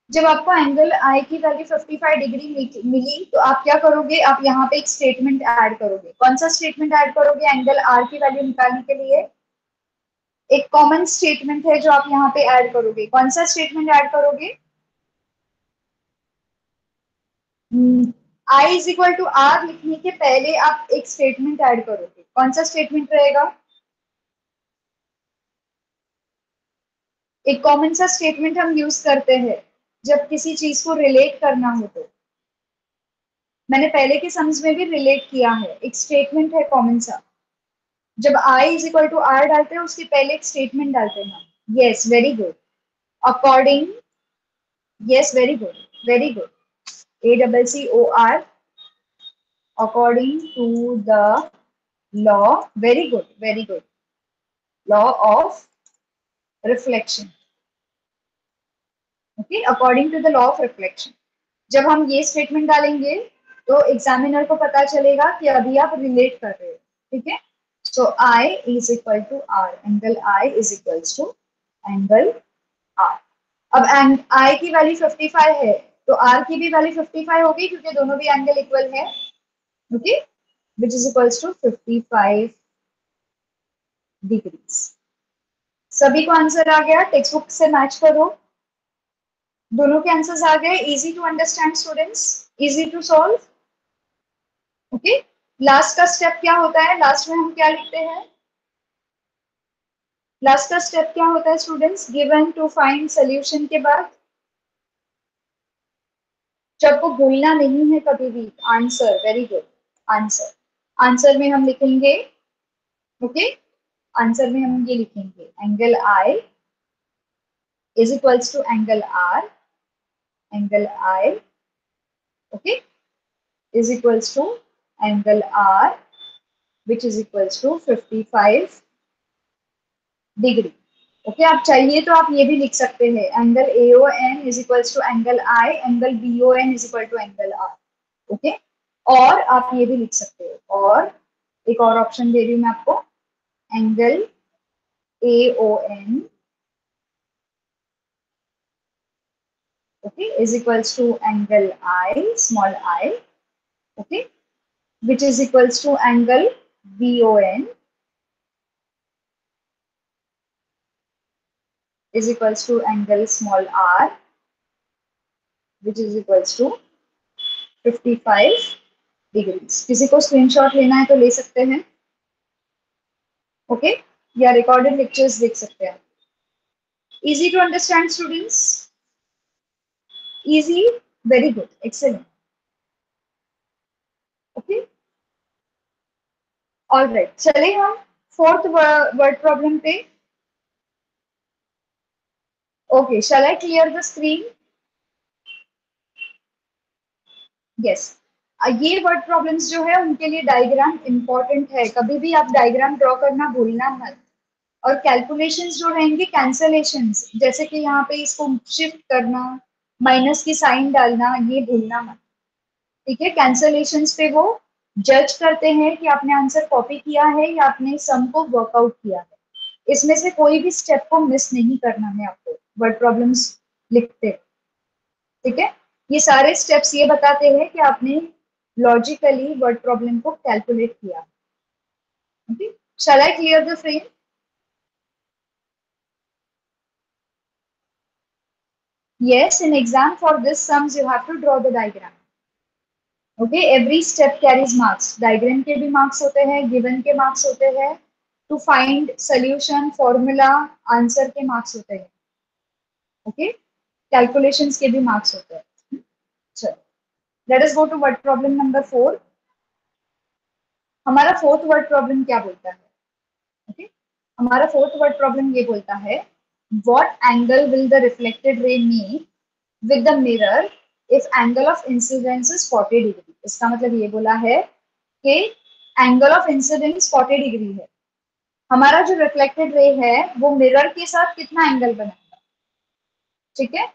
जब आपको एंगल आई की वैल्यू 55 डिग्री मिली तो आप क्या करोगे? आप यहाँ पे एक स्टेटमेंट ऐड करोगे. कौन सा स्टेटमेंट ऐड करोगे एंगल आर की वैल्यू निकालने के लिए? एक कॉमन स्टेटमेंट है जो आप यहाँ पे ऐड करोगे. कौन सा स्टेटमेंट ऐड करोगे? आई इज इक्वल टू आर लिखने के पहले आप एक स्टेटमेंट ऐड करोगे. कौन सा स्टेटमेंट रहेगा? एक कॉमन सा स्टेटमेंट हम यूज करते हैं जब किसी चीज को रिलेट करना हो. तो मैंने पहले के सम्स में भी रिलेट किया है. एक स्टेटमेंट है कॉमन सा. जब I is equal to R डालते हैं उसके पहले एक स्टेटमेंट डालते हैं. Yes, very good. According. Yes, very good, very good. ACCOR. According to the law. Very good, very good. Law of reflection. Okay, according to the law of reflection. जब हम ये स्टेटमेंट डालेंगे तो एग्जामिनर को पता चलेगा कि अभी आप रिलेट कर रहे हो. ठीक है, so I is equal to R. Angle I is equal to angle R. अब आई की वैल्यू 55 है तो आर की भी वैल्यू 55 होगी क्योंकि दोनों भी एंगल इक्वल है. Okay, which is equals to 55 degrees. सभी को आंसर आ गया? टेक्स्ट बुक से मैच करो. दोनों के आंसर्स आ गए. Easy to understand students, easy to solve. Okay, last का स्टेप क्या होता है? लास्ट में हम क्या लिखते हैं? लास्ट का स्टेप क्या होता है students? Given to find solution के बाद जब को भूलना नहीं है कभी भी answer. Very good. Answer. Answer में हम लिखेंगे. ओके, आंसर में हम ये लिखेंगे angle I is equals to angle R. Angle I, okay, is equals to angle R which is equals to 55 degree. Okay, आप चाहिए तो आप ये भी लिख सकते हैं angle AON is equals to angle I, angle BON is equal to angle R. Okay, और आप ये भी लिख सकते हो. और एक और ऑप्शन दे रही हूँ मैं आपको. Angle AON, okay, is equals to angle I, small I, okay, which is equals to angle BON is equals to angle small r which is equals to 55 degrees. किसी को स्क्रीनशॉट लेना है तो ले सकते हैं. ओके, या रिकॉर्डेड लेक्चर्स देख सकते हैं. Easy to understand students? Easy, very good, excellent. Okay, alright, चले हम फोर्थ वर्ड प्रॉब्लम पे. Okay, shall I clear the screen? Yes. ये वर्ड प्रॉब्लम्स जो है उनके लिए डायग्राम इंपॉर्टेंट है, कभी भी आप डायग्राम ड्रॉ करना भूलना मत। और कैलकुलेशंस जो रहेंगे कैंसलेशंस, जैसे कि यहाँ पे इसको शिफ्ट करना, माइनस की साइन डालना, ये भूलना मत। ठीक है, कैंसलेशंस पे वो जज करते हैं कि आपने आंसर कॉपी किया है या आपने सम को वर्कआउट किया है। इसमें से कोई भी स्टेप को मिस नहीं करना है आपको वर्ड प्रॉब्लम्स लिखते। ठीक है, ये सारे स्टेप्स ये बताते हैं कि आपने लॉजिकली वर्ड प्रॉब्लम को कैलकुलेट किया। Okay, shall I clear the frame? Yes, in exam for this sums you have to draw the diagram. Okay, every step carries marks. Diagram के भी marks होते हैं, given के marks होते हैं, to find solution, formula, answer के marks होते हैं. Okay, calculations के भी marks होते हैं. चलो, let us go to word problem number 4. हमारा fourth word problem क्या बोलता है? Okay, हमारा fourth word problem ये बोलता है, what angle will the reflected ray make with the mirror if angle of incidence is 40 degree. इसका मतलब ये बोला है कि एंगल ऑफ इंसिडेंस 40 डिग्री है, हमारा जो रिफ्लेक्टेड रे है वो मिरर के साथ कितना एंगल बनाएगा। ठीक है,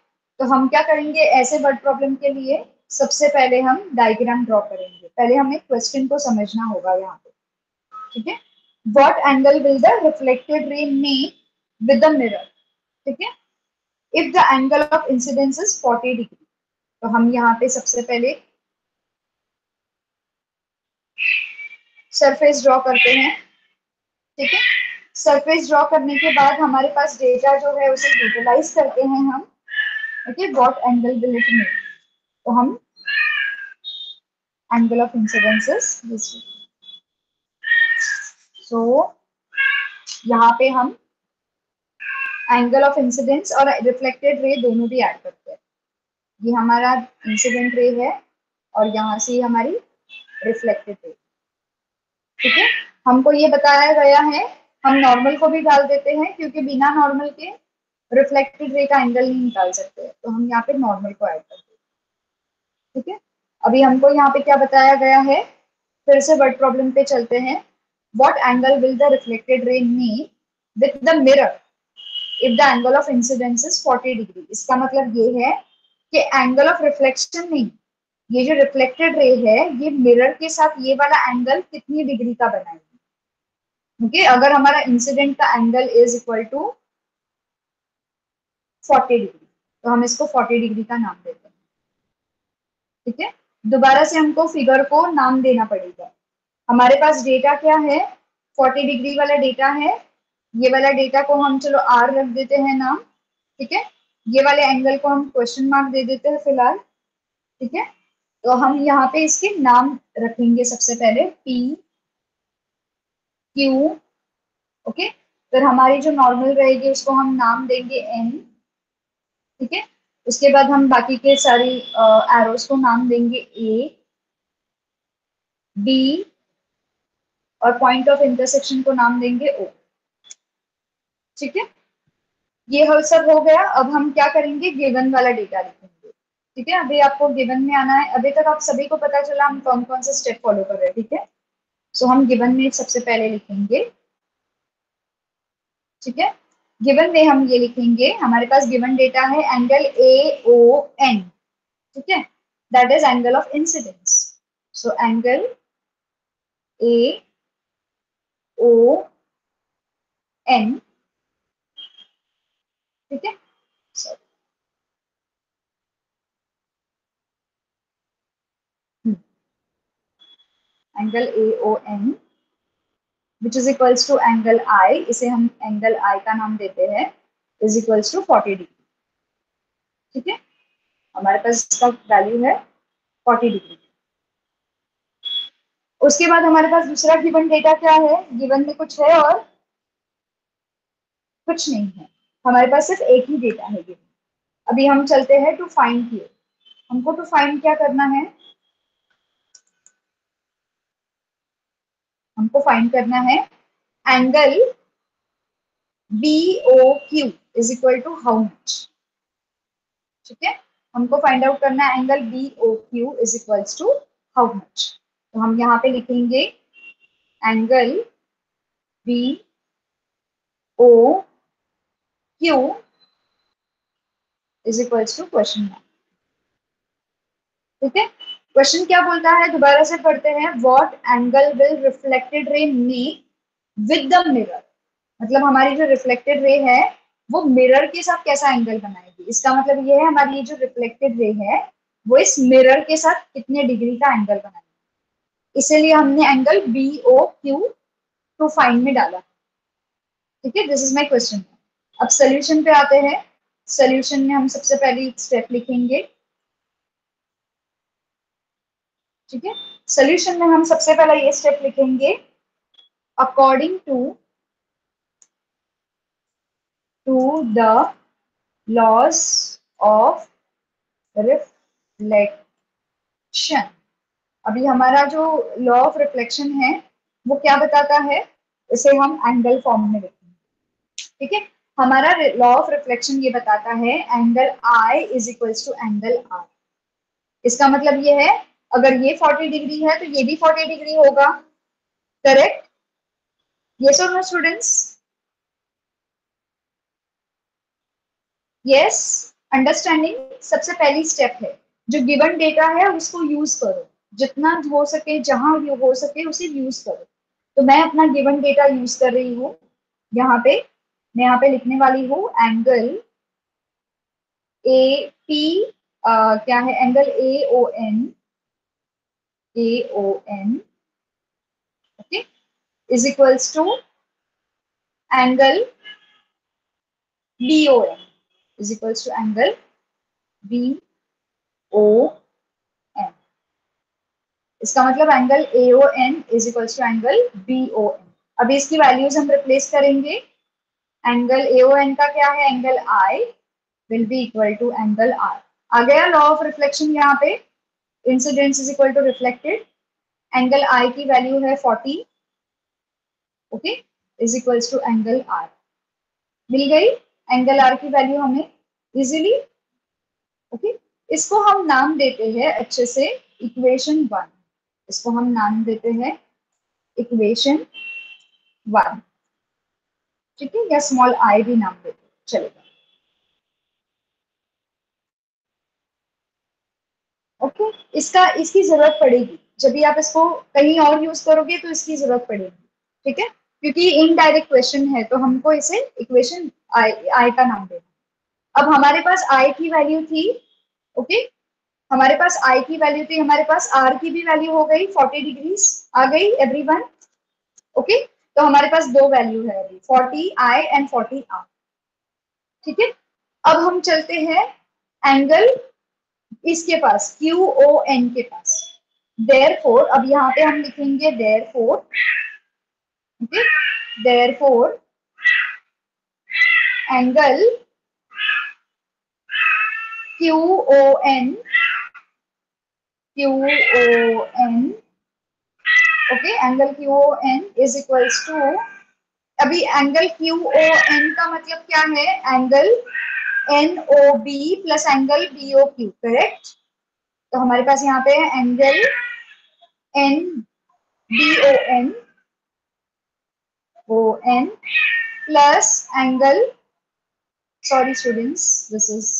तो हम क्या करेंगे ऐसे वर्ड प्रॉब्लम के लिए, सबसे पहले हम डायग्राम ड्रॉ करेंगे। पहले हमें क्वेश्चन को समझना होगा यहाँ पे। ठीक है, what angle will the reflected रे मेक विद द मिरर। ठीक है, if the angle of incidence is 40 degree, तो हम यहाँ पे सबसे पहले सरफेस ड्रॉ करते हैं। ठीक है, सरफेस ड्रॉ करने के बाद हमारे पास डेटा जो है उसे यूटिलाइज करते हैं हम। Okay, what angle will it make, तो हम एंगल ऑफ इंसिडेंस दिस। सो यहाँ पे हम एंगल ऑफ इंसिडेंस और रिफ्लेक्टेड रे दोनों भी ऐड करते हैं। ये हमारा इंसिडेंट रे है और यहाँ से हमारी रिफ्लेक्टेड रे। ठीक है, हमको ये बताया गया है, हम नॉर्मल को भी डाल देते हैं क्योंकि बिना नॉर्मल के रिफ्लेक्टेड रे का एंगल नहीं निकाल सकते, तो हम यहाँ पे नॉर्मल को ऐड करते हैं। ठीक है, अभी हमको यहाँ पे क्या बताया गया है, फिर से वर्ड प्रॉब्लम पे चलते हैं। What angle will the reflected रे make with the mirror if the angle of incidence is 40 degree. इसका मतलब ये है कि एंगल ऑफ रिफ्लेक्शन नहीं, ये जो रिफ्लेक्टेड रे है ये मिरर के साथ ये वाला एंगल कितनी डिग्री का बनाएगी। ओके, अगर हमारा इंसिडेंट का angle is equal to 40 degree, तो हम इसको 40 डिग्री का नाम देते हैं। ठीक है, दोबारा से हमको फिगर को नाम देना पड़ेगा। हमारे पास डेटा क्या है, 40 डिग्री वाला डेटा है। ये वाला डेटा को हम चलो आर रख देते हैं नाम। ठीक है, ये वाले एंगल को हम क्वेश्चन मार्क दे देते हैं फिलहाल। ठीक है, तो हम यहाँ पे इसके नाम रखेंगे सबसे पहले पी क्यू। ओके, फिर हमारी जो नॉर्मल रहेगी उसको हम नाम देंगे एन। ठीक है, उसके बाद हम बाकी के सारी एरोस को नाम देंगे ए बी और पॉइंट ऑफ इंटरसेक्शन को नाम देंगे ओ। ठीक है, ये सब हो गया। अब हम क्या करेंगे, गिवन वाला डेटा लिखेंगे। ठीक है, अभी आपको गिवन में आना है। अभी तक आप सभी को पता चला हम कौन कौन से स्टेप फॉलो कर रहे हैं। ठीक है, सो हम गिवन में सबसे पहले लिखेंगे। ठीक है, गिवन में हम ये लिखेंगे, हमारे पास गिवन डेटा है एंगल ए ओ एन। ठीक है, that is angle of incidence. So angle A O N. ठीक है, angle A O N which is equals to angle I, इसे हम एंगल आई का नाम देते हैं, इज इक्वल्स टू 40 डिग्री। ठीक है, हमारे पास इसका वैल्यू है 40 डिग्री। उसके बाद हमारे पास दूसरा गिवन डेटा क्या है, गिवन में कुछ है और कुछ नहीं है, हमारे पास सिर्फ एक ही डेटा है गिवन। अभी हम चलते हैं टू फाइंड हियर। हमको टू फाइंड क्या करना है, हमको फाइंड करना है angle B O Q. Is equal to how much. ठीक है, हमको फाइंड आउट करना है angle B O Q is equals to how much. तो हम यहाँ पे लिखेंगे angle B O Q is equals to question mark. ठीक है, क्वेश्चन क्या बोलता है, दोबारा से पढ़ते हैं। What angle will reflected ray make with the mirror. मतलब हमारी जो रिफ्लेक्टेड रे है वो मिरर के साथ कैसा एंगल बनाएगी। इसका मतलब ये है हमारी ये जो रिफ्लेक्टेड रे है वो इस मिरर के साथ कितने डिग्री का एंगल बनाएगी। इसीलिए हमने angle B O Q to find में डाला। ठीक है, दिस इज माई क्वेश्चन। अब सोल्यूशन पे आते हैं। सोल्यूशन में हम सबसे पहले स्टेप लिखेंगे। ठीक है, सोल्यूशन में हम सबसे पहला ये स्टेप लिखेंगे, according to the laws of reflection. अभी हमारा जो लॉ ऑफ रिफ्लेक्शन है वो क्या बताता है, इसे हम एंगल फॉर्म में लिखेंगे। ठीक है, हमारा लॉ ऑफ रिफ्लेक्शन ये बताता है angle I is equals to angle R. इसका मतलब ये है अगर ये 40 डिग्री है तो ये भी 40 डिग्री होगा। करेक्ट? यस और नो स्टूडेंट्स? यस, अंडरस्टैंडिंग सबसे पहली स्टेप है। जो गिवन डेटा है उसको यूज करो, जितना हो सके, जहां हो सके उसे यूज करो। तो मैं अपना गिवन डेटा यूज कर रही हूँ यहाँ पे। मैं यहाँ पे लिखने वाली हूँ एंगल ए पी, क्या है, angle A O N okay is equals to angle B O N is equals to angle B O N. इसका मतलब angle A O N is equals to angle B O N. अभी इसकी वैल्यूज हम रिप्लेस करेंगे। एंगल ए ओ एन का क्या है, angle I will be equal to angle R. आ गया लॉ ऑफ रिफ्लेक्शन यहाँ पे। Incidence is equal to reflected. Angle I की वैल्यू है 40, okay, is equals to angle R. मिल गई एंगल आर की वैल्यू हमें इजीली। ओके, इसको हम नाम देते हैं अच्छे से इक्वेशन 1। इसको हम नाम देते हैं इक्वेशन 1। ठीक है, या स्मॉल आई भी नाम देते हैं, चलेगा। ओके, इसकी जरूरत पड़ेगी जब भी आप इसको कहीं और यूज करोगे तो इसकी जरूरत पड़ेगी। ठीक है, क्योंकि इनडायरेक्ट क्वेश्चन है तो हमको इसे इक्वेशन आई का नाम देना। अब हमारे पास आई की वैल्यू थी, ओके, हमारे पास आई की वैल्यू थी, हमारे पास आर की भी वैल्यू हो गई 40 डिग्रीज आ गई एवरीवन। ओके, तो हमारे पास दो वैल्यू है अभी, 40 आई एंड 40 आर। ठीक है, अब हम चलते हैं एंगल इसके पास क्यू ओ एन के पास। देयरफॉर, अब यहाँ पे हम लिखेंगे therefore, okay, therefore angle Q O N, Q O N, okay, angle Q O N is equals to, अभी एंगल क्यू ओ एन का मतलब क्या है, angle N O B plus angle B O Q, correct? तो हमारे पास यहाँ पे है angle N B O N plus angle, sorry students, this is,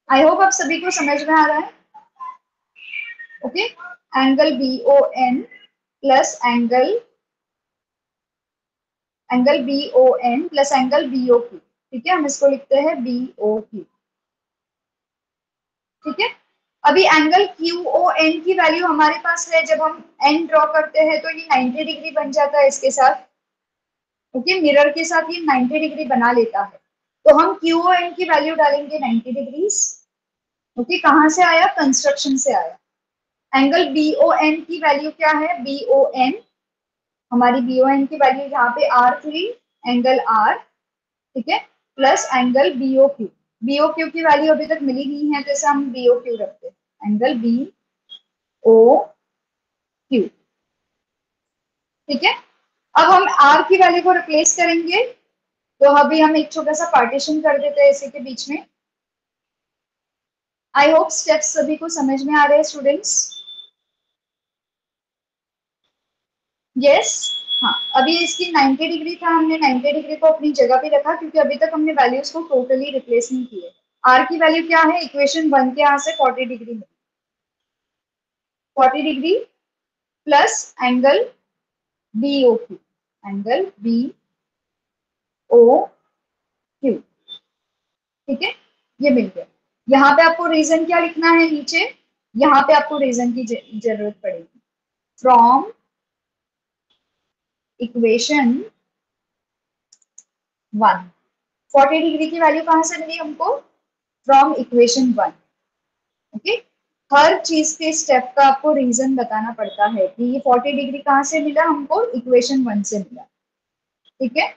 I hope आप सभी को समझ में आ रहा है। Okay, angle B O N plus angle B O N plus angle B O Q. ठीक है, हम इसको लिखते हैं बी ओ क्यू। ठीक है, अभी एंगल क्यू ओ एन की वैल्यू हमारे पास है, जब हम एन ड्रॉ करते हैं तो ये 90 डिग्री बन जाता है इसके साथ। ओके, मिरर के साथ ये 90 डिग्री बना लेता है। तो हम क्यू ओ एन की वैल्यू डालेंगे 90 डिग्रीज। ओके, कहाँ से आया, कंस्ट्रक्शन से आया। एंगल बी ओ एन की वैल्यू क्या है, बी ओ एन, हमारी बी ओ एन की वैल्यू यहाँ पे आर थी, एंगल आर, ठीक है, plus angle B O Q. B O Q की वैल्यू अभी तक मिली नहीं है तो इसे हम बी ओ क्यू रखते हैं, एंगल बी ओ क्यू। ठीक है, अब हम आर की वैल्यू को रिप्लेस करेंगे। तो अभी हम एक छोटा सा पार्टीशन कर देते हैं इसी के बीच में। आई होप स्टेप्स सभी को समझ में आ रहे हैं स्टूडेंट्स। यस। हाँ, अभी इसकी 90 डिग्री था, हमने 90 डिग्री को अपनी जगह पे रखा क्योंकि अभी तक हमने वैल्यूज को टोटली रिप्लेस नहीं किए। आर की वैल्यू क्या है, इक्वेशन 1 के यहाँ से 40 डिग्री है, 40 degree plus angle B O Q, angle B O Q. ठीक है, ये मिल गया। यहाँ पे आपको रीजन क्या लिखना है नीचे, यहाँ पे आपको रीजन की जरूरत पड़ेगी। फ्रॉम इक्वेशन 1, 40 डिग्री की वैल्यू कहां से मिली हमको, फ्रॉम इक्वेशन 1। ओके, हर चीज के स्टेप का आपको रीजन बताना पड़ता है कि ये 40 डिग्री कहां से मिला हमको, इक्वेशन 1 से मिला। ठीक है,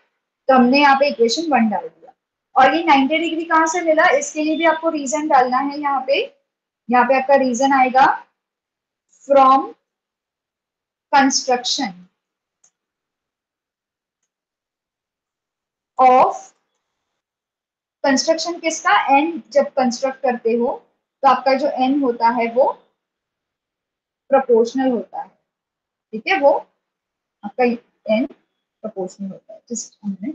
तो हमने यहाँ पे इक्वेशन 1 डाल दिया। और ये 90 डिग्री कहां से मिला, इसके लिए भी आपको रीजन डालना है। यहाँ पे आपका रीजन आएगा फ्रॉम कंस्ट्रक्शन ऑफ, कंस्ट्रक्शन किसका, एन जब कंस्ट्रक्ट करते हो तो आपका जो एन होता है वो प्रोपोर्शनल होता है। ठीक है, वो आपका एन प्रोपोर्शनल होता है। जस्ट हमने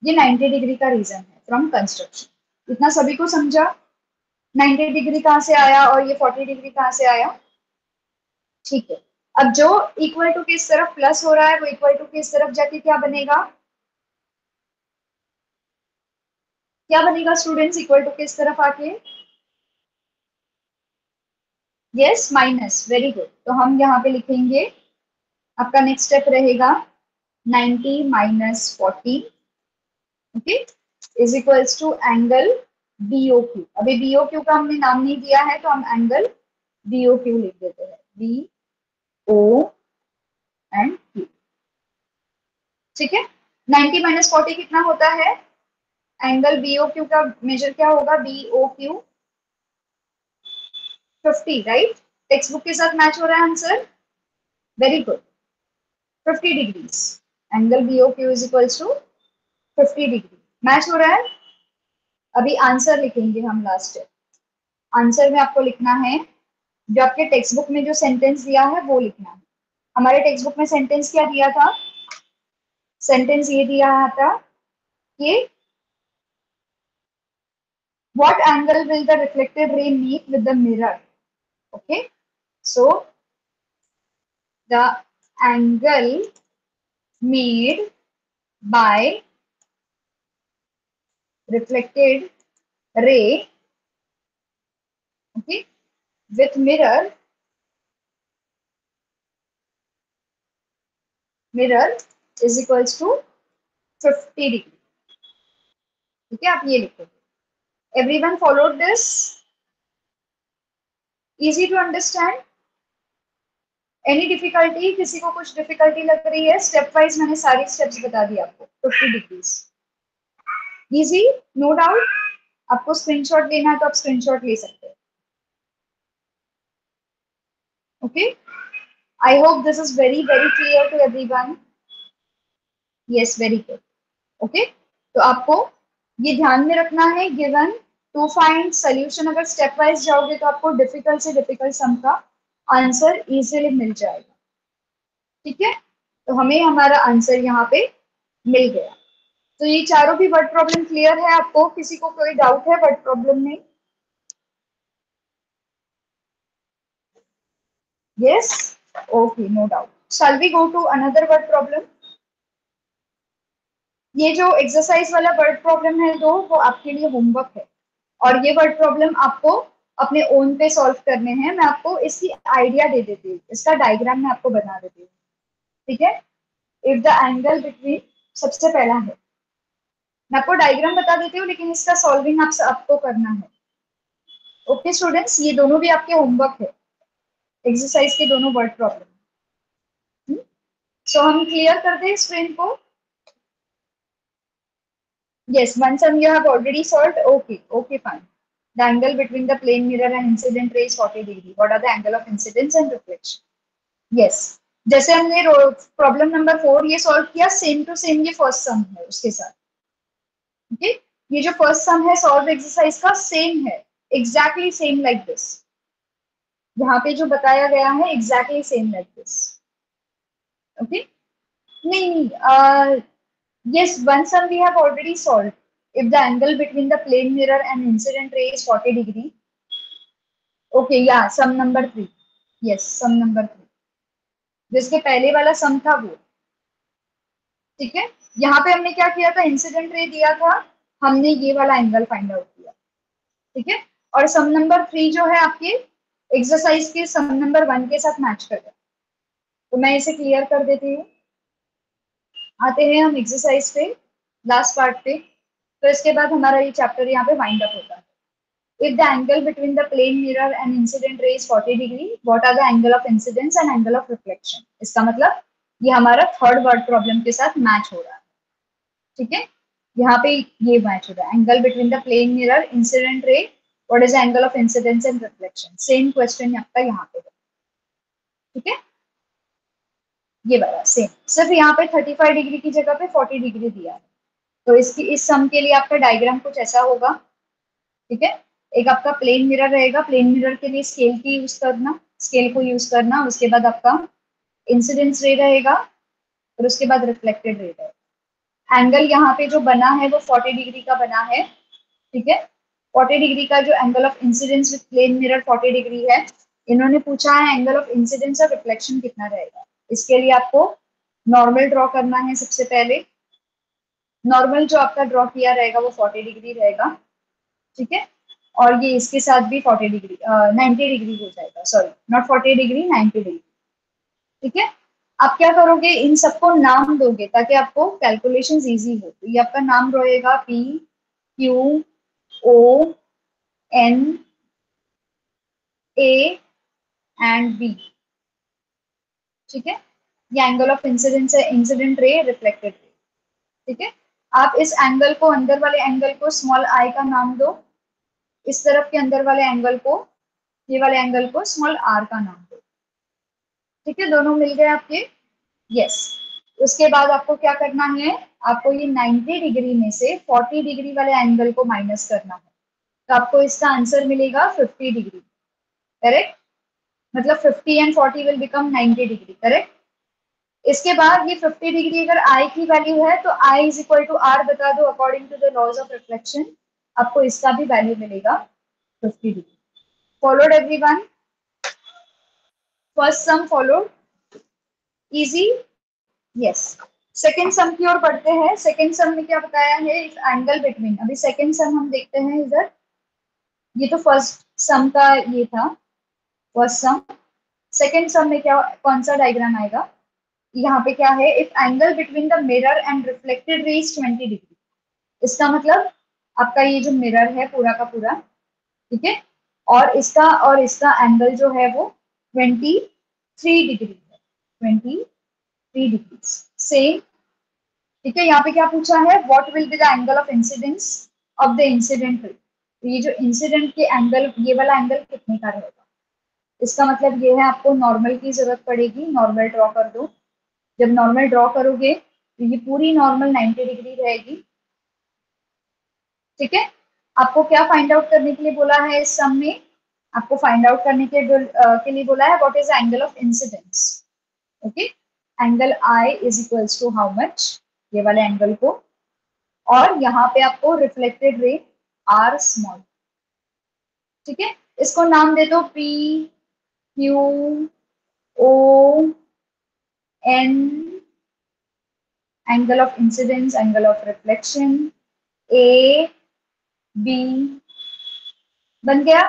ये 90 डिग्री का रीजन है फ्रॉम कंस्ट्रक्शन। इतना सभी को समझा, 90 डिग्री कहां से आया और ये 40 डिग्री कहां से आया। ठीक है, अब जो इक्वल टू की इस तरफ प्लस हो रहा है वो इक्वल टू की इस तरफ जाके क्या बनेगा, क्या बनेगा स्टूडेंट्स इक्वल टू के इस तरफ आके, यस माइनस, वेरी गुड। तो हम यहाँ पे लिखेंगे, आपका नेक्स्ट स्टेप रहेगा 90 minus 40, okay, is equals to angle B O Q. अभी बीओ क्यू का हमने नाम नहीं दिया है तो हम एंगल बीओ क्यू लिख देते हैं, बी ओ एंड क्यू। ठीक है, 90 माइनस 40 कितना होता है, एंगल बीओ क्यू का मेजर क्या होगा, B O Q 50, right. Textbook के साथ मैच हो रहा है answer, very good, 50 degrees. Angle B O Q is equals to 50 degree, match हो रहा है। अभी आंसर लिखेंगे हम लास्ट। आंसर में आपको लिखना है, जो आपके टेक्स्ट बुक में जो सेंटेंस दिया है वो लिखना है। हमारे टेक्स्ट बुक में सेंटेंस क्या दिया था, सेंटेंस ये दिया था कि what angle will the reflected ray meet with the mirror. Okay, so the angle made by reflected ray, okay, with mirror is equals to 50 degree. ठीक है, आप ये लिखो, everyone followed this, easy to understand, any difficulty, किसी को कुछ डिफिकल्टी लग रही है, स्टेप वाइज मैंने सारी स्टेप्स बता दी आपको, 50 डिग्रीज, इजी, नो डाउट। आपको स्क्रीनशॉट लेना है तो आप स्क्रीनशॉट ले सकते हैं। Okay, I hope this is very very clear to everyone. Yes, very good. Okay, तो आपको ये ध्यान में रखना है, गिवन टू फाइंड सोल्यूशन, अगर स्टेप वाइज जाओगे तो आपको डिफिकल्ट से डिफिकल्ट सम का आंसर इजीली मिल जाएगा। ठीक है, तो हमें हमारा आंसर यहाँ पे मिल गया। तो ये चारों भी वर्ड प्रॉब्लम क्लियर है आपको, किसी को कोई डाउट है वर्ड प्रॉब्लम में। Yes, okay, no doubt. Shall we go to another word problem. ये जो एक्सरसाइज वाला वर्ड प्रॉब्लम है दो, वो आपके लिए होमवर्क है, और ये वर्ड प्रॉब्लम आपको अपने ओन पे सॉल्व करने हैं। मैं आपको इसकी आइडिया दे देती हूँ, इसका डायग्राम मैं आपको बना देती हूँ। ठीक है, इफ द एंगल बिटवीन, सबसे पहला है, मैं आपको डायग्राम बता देती हूँ लेकिन इसका सॉल्विंग आपको करना है। ओके स्टूडेंट्स, ये दोनों भी आपके होमवर्क है, एक्सरसाइज के दोनों वर्ड प्रॉब्लम। सो हम क्लियर कर दें स्क्रीन को। Yes, one sum you have already solved. Okay, okay, fine. The angle between the plane mirror and incident ray is 40 degree. What are the angle of incidence and reflection? Yes, जैसे हमने प्रॉब्लम नंबर 4 ये सॉल्व किया, सेम टू सेम ये फर्स्ट सम है उसके साथ। ओके, ये जो फर्स्ट सम है सॉल्व एक्सरसाइज का सेम है, एग्जैक्टली सेम लाइक दिस। यहाँ पे जो बताया गया है exactly same like this. Okay, नहीं नहीं, yes, one sum we have already solved. If the angle between the plane mirror and incident ray is 40 degree. Okay, yeah, sum number 3. Yes, sum number 3. जिसके पहले वाला सम था वो। ठीक है, यहाँ पे हमने क्या किया था, इंसिडेंट रे दिया था, हमने ये वाला एंगल फाइंड आउट किया। ठीक है, और सम नंबर 3 जो है आपके एक्सरसाइज के सम नंबर 1 के साथ मैच कर रहा है। तो मैं इसे क्लियर कर देती हूँ। आते हैं हम एक्सरसाइज पे, लास्ट पार्ट पे। तो इसके बाद हमारा ये चैप्टर यहाँ पे वाइंड अप होता है। If the angle between the plane mirror and incident ray is 40 degree, what are the angle of incidence and angle of reflection? इसका मतलब ये हमारा थर्ड वर्ड प्रॉब्लम के साथ मैच हो रहा है। ठीक है, यहाँ पे ये मैच हो रहा है, angle between the plane mirror incident ray, what is angle of incidence and reflection. Same question आपका यहाँ पे है। ठीक है, ये वाला सेम, सिर्फ यहाँ पे 35 डिग्री की जगह पे 40 डिग्री दिया है। तो इसकी इस सम के लिए आपका डायग्राम कुछ ऐसा होगा। ठीक है, एक आपका प्लेन मिरर रहेगा, प्लेन मिरर के लिए स्केल की यूज करना, स्केल को यूज करना, उसके बाद आपका इंसिडेंस रे रहेगा और उसके बाद रिफ्लेक्टेड रे रहेगा। एंगल यहाँ पे जो बना है वो 40 डिग्री का बना है। ठीक है, 40 डिग्री का जो angle of incidence with plane mirror 40 degree है। इन्होंने पूछा है एंगल ऑफ इंसिडेंस और रिफ्लेक्शन कितना रहेगा। इसके लिए आपको नॉर्मल ड्रॉ करना है। सबसे पहले नॉर्मल जो आपका ड्रॉ किया रहेगा वो 40 डिग्री रहेगा। ठीक है, और ये इसके साथ भी 40 डिग्री 90 डिग्री हो जाएगा, सॉरी नॉट 40 डिग्री, 90 डिग्री। ठीक है, आप क्या करोगे, इन सबको नाम दोगे ताकि आपको कैलकुलेशंस इजी हो। तो ये आपका नाम रहेगा P Q O N A and B. ठीक है, ये एंगल ऑफ इंसिडेंस है, इंसिडेंट रे, रिफ्लेक्टेड रे। ठीक है, आप इस एंगल को, अंदर वाले एंगल को स्मॉल आई का नाम दो, इस तरफ के अंदर वाले एंगल को, ये वाले एंगल को स्मॉल आर का नाम दो। ठीक है, दोनों मिल गए आपके। यस, उसके बाद आपको क्या करना है, आपको ये 90 डिग्री में से 40 डिग्री वाले एंगल को माइनस करना है। तो आपको इसका आंसर मिलेगा 50 डिग्री। करेक्ट, मतलब 50 and 40 will become 90 degree. Correct, इसके बाद ये 50 डिग्री अगर आई की वैल्यू है तो I is equal to R बता दो according to the laws of reflection. आपको इसका भी वैल्यू मिलेगा 50 degree. Followed everyone, first sum followed, easy. Yes, second sum की ओर बढ़ते हैं। सेकेंड सम में क्या बताया है, एंगल बिटवीन, अभी सेकेंड सम हम देखते हैं इधर। ये तो फर्स्ट सम का ये था, फर्स्ट सम। सेकेंड सम में क्या, कौन सा डायग्राम आएगा, यहाँ पे क्या है, if angle between the mirror and reflected ray is 20 degree. इसका मतलब आपका ये जो मिरर है पूरा का पूरा, ठीक है, और इसका एंगल जो है वो 23 डिग्री है, 23 डिग्री सेम। ठीक है, यहाँ पे क्या पूछा है, what will be the angle of incidence of the incident ray. तो ये जो इंसिडेंट के एंगल, ये वाला एंगल कितने का रहेगा। इसका मतलब ये है आपको नॉर्मल की जरूरत पड़ेगी, नॉर्मल ड्रॉ कर दो। जब नॉर्मल ड्रॉ करोगे तो ये पूरी नॉर्मल 90 डिग्री रहेगी। ठीक है, आपको क्या फाइंड आउट करने के लिए बोला है इस सम में, आपको फाइंड आउट करने के लिए बोला है what is angle of incidence. Okay, angle I is equals to how much, ये वाले एंगल को, और यहाँ पे आपको रिफ्लेक्टेड रे आर स्मॉल। ठीक है, इसको नाम दे दो P Q O N, angle of incidence, angle of reflection, A B. बन गया।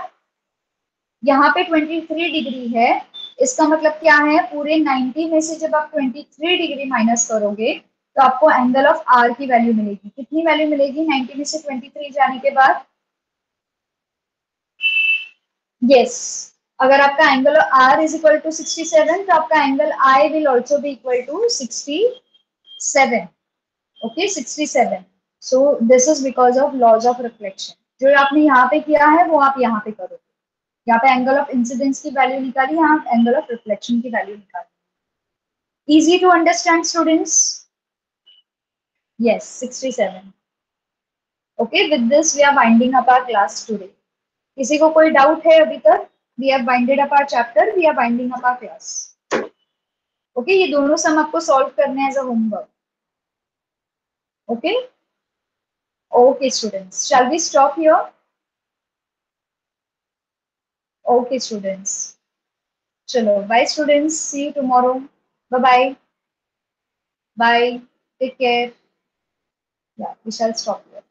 यहाँ पे 23 डिग्री है, इसका मतलब क्या है, पूरे 90 में से जब आप 23 डिग्री माइनस करोगे तो आपको एंगल ऑफ आर की वैल्यू मिलेगी। कितनी वैल्यू मिलेगी 90 में से 23 जाने के बाद। यस, अगर आपका angle R is equal to 67 तो आपका angle I will also be equal to 67। Okay, 67। So this is because of laws of reflection. जो आपने यहाँ पे किया है वो आप यहाँ पे करोगे। यहाँ पे एंगल ऑफ इंसिडेंस की वैल्यू निकाली, यहाँ एंगल ऑफ रिफ्लेक्शन की वैल्यू निकाली। Easy to understand, students? Yes, 67. Okay, with this we are winding up our class today. किसी को कोई डाउट है अभी तक? We have winded up our chapter. We are winding up our class. Okay, ये दोनों सम आपको सॉल्व करने as a homework. Okay? Okay, students. Shall we stop here? Okay, students. Chalo. Bye, students. See you tomorrow. Bye-bye. Bye. Take care. Yeah, we shall stop here.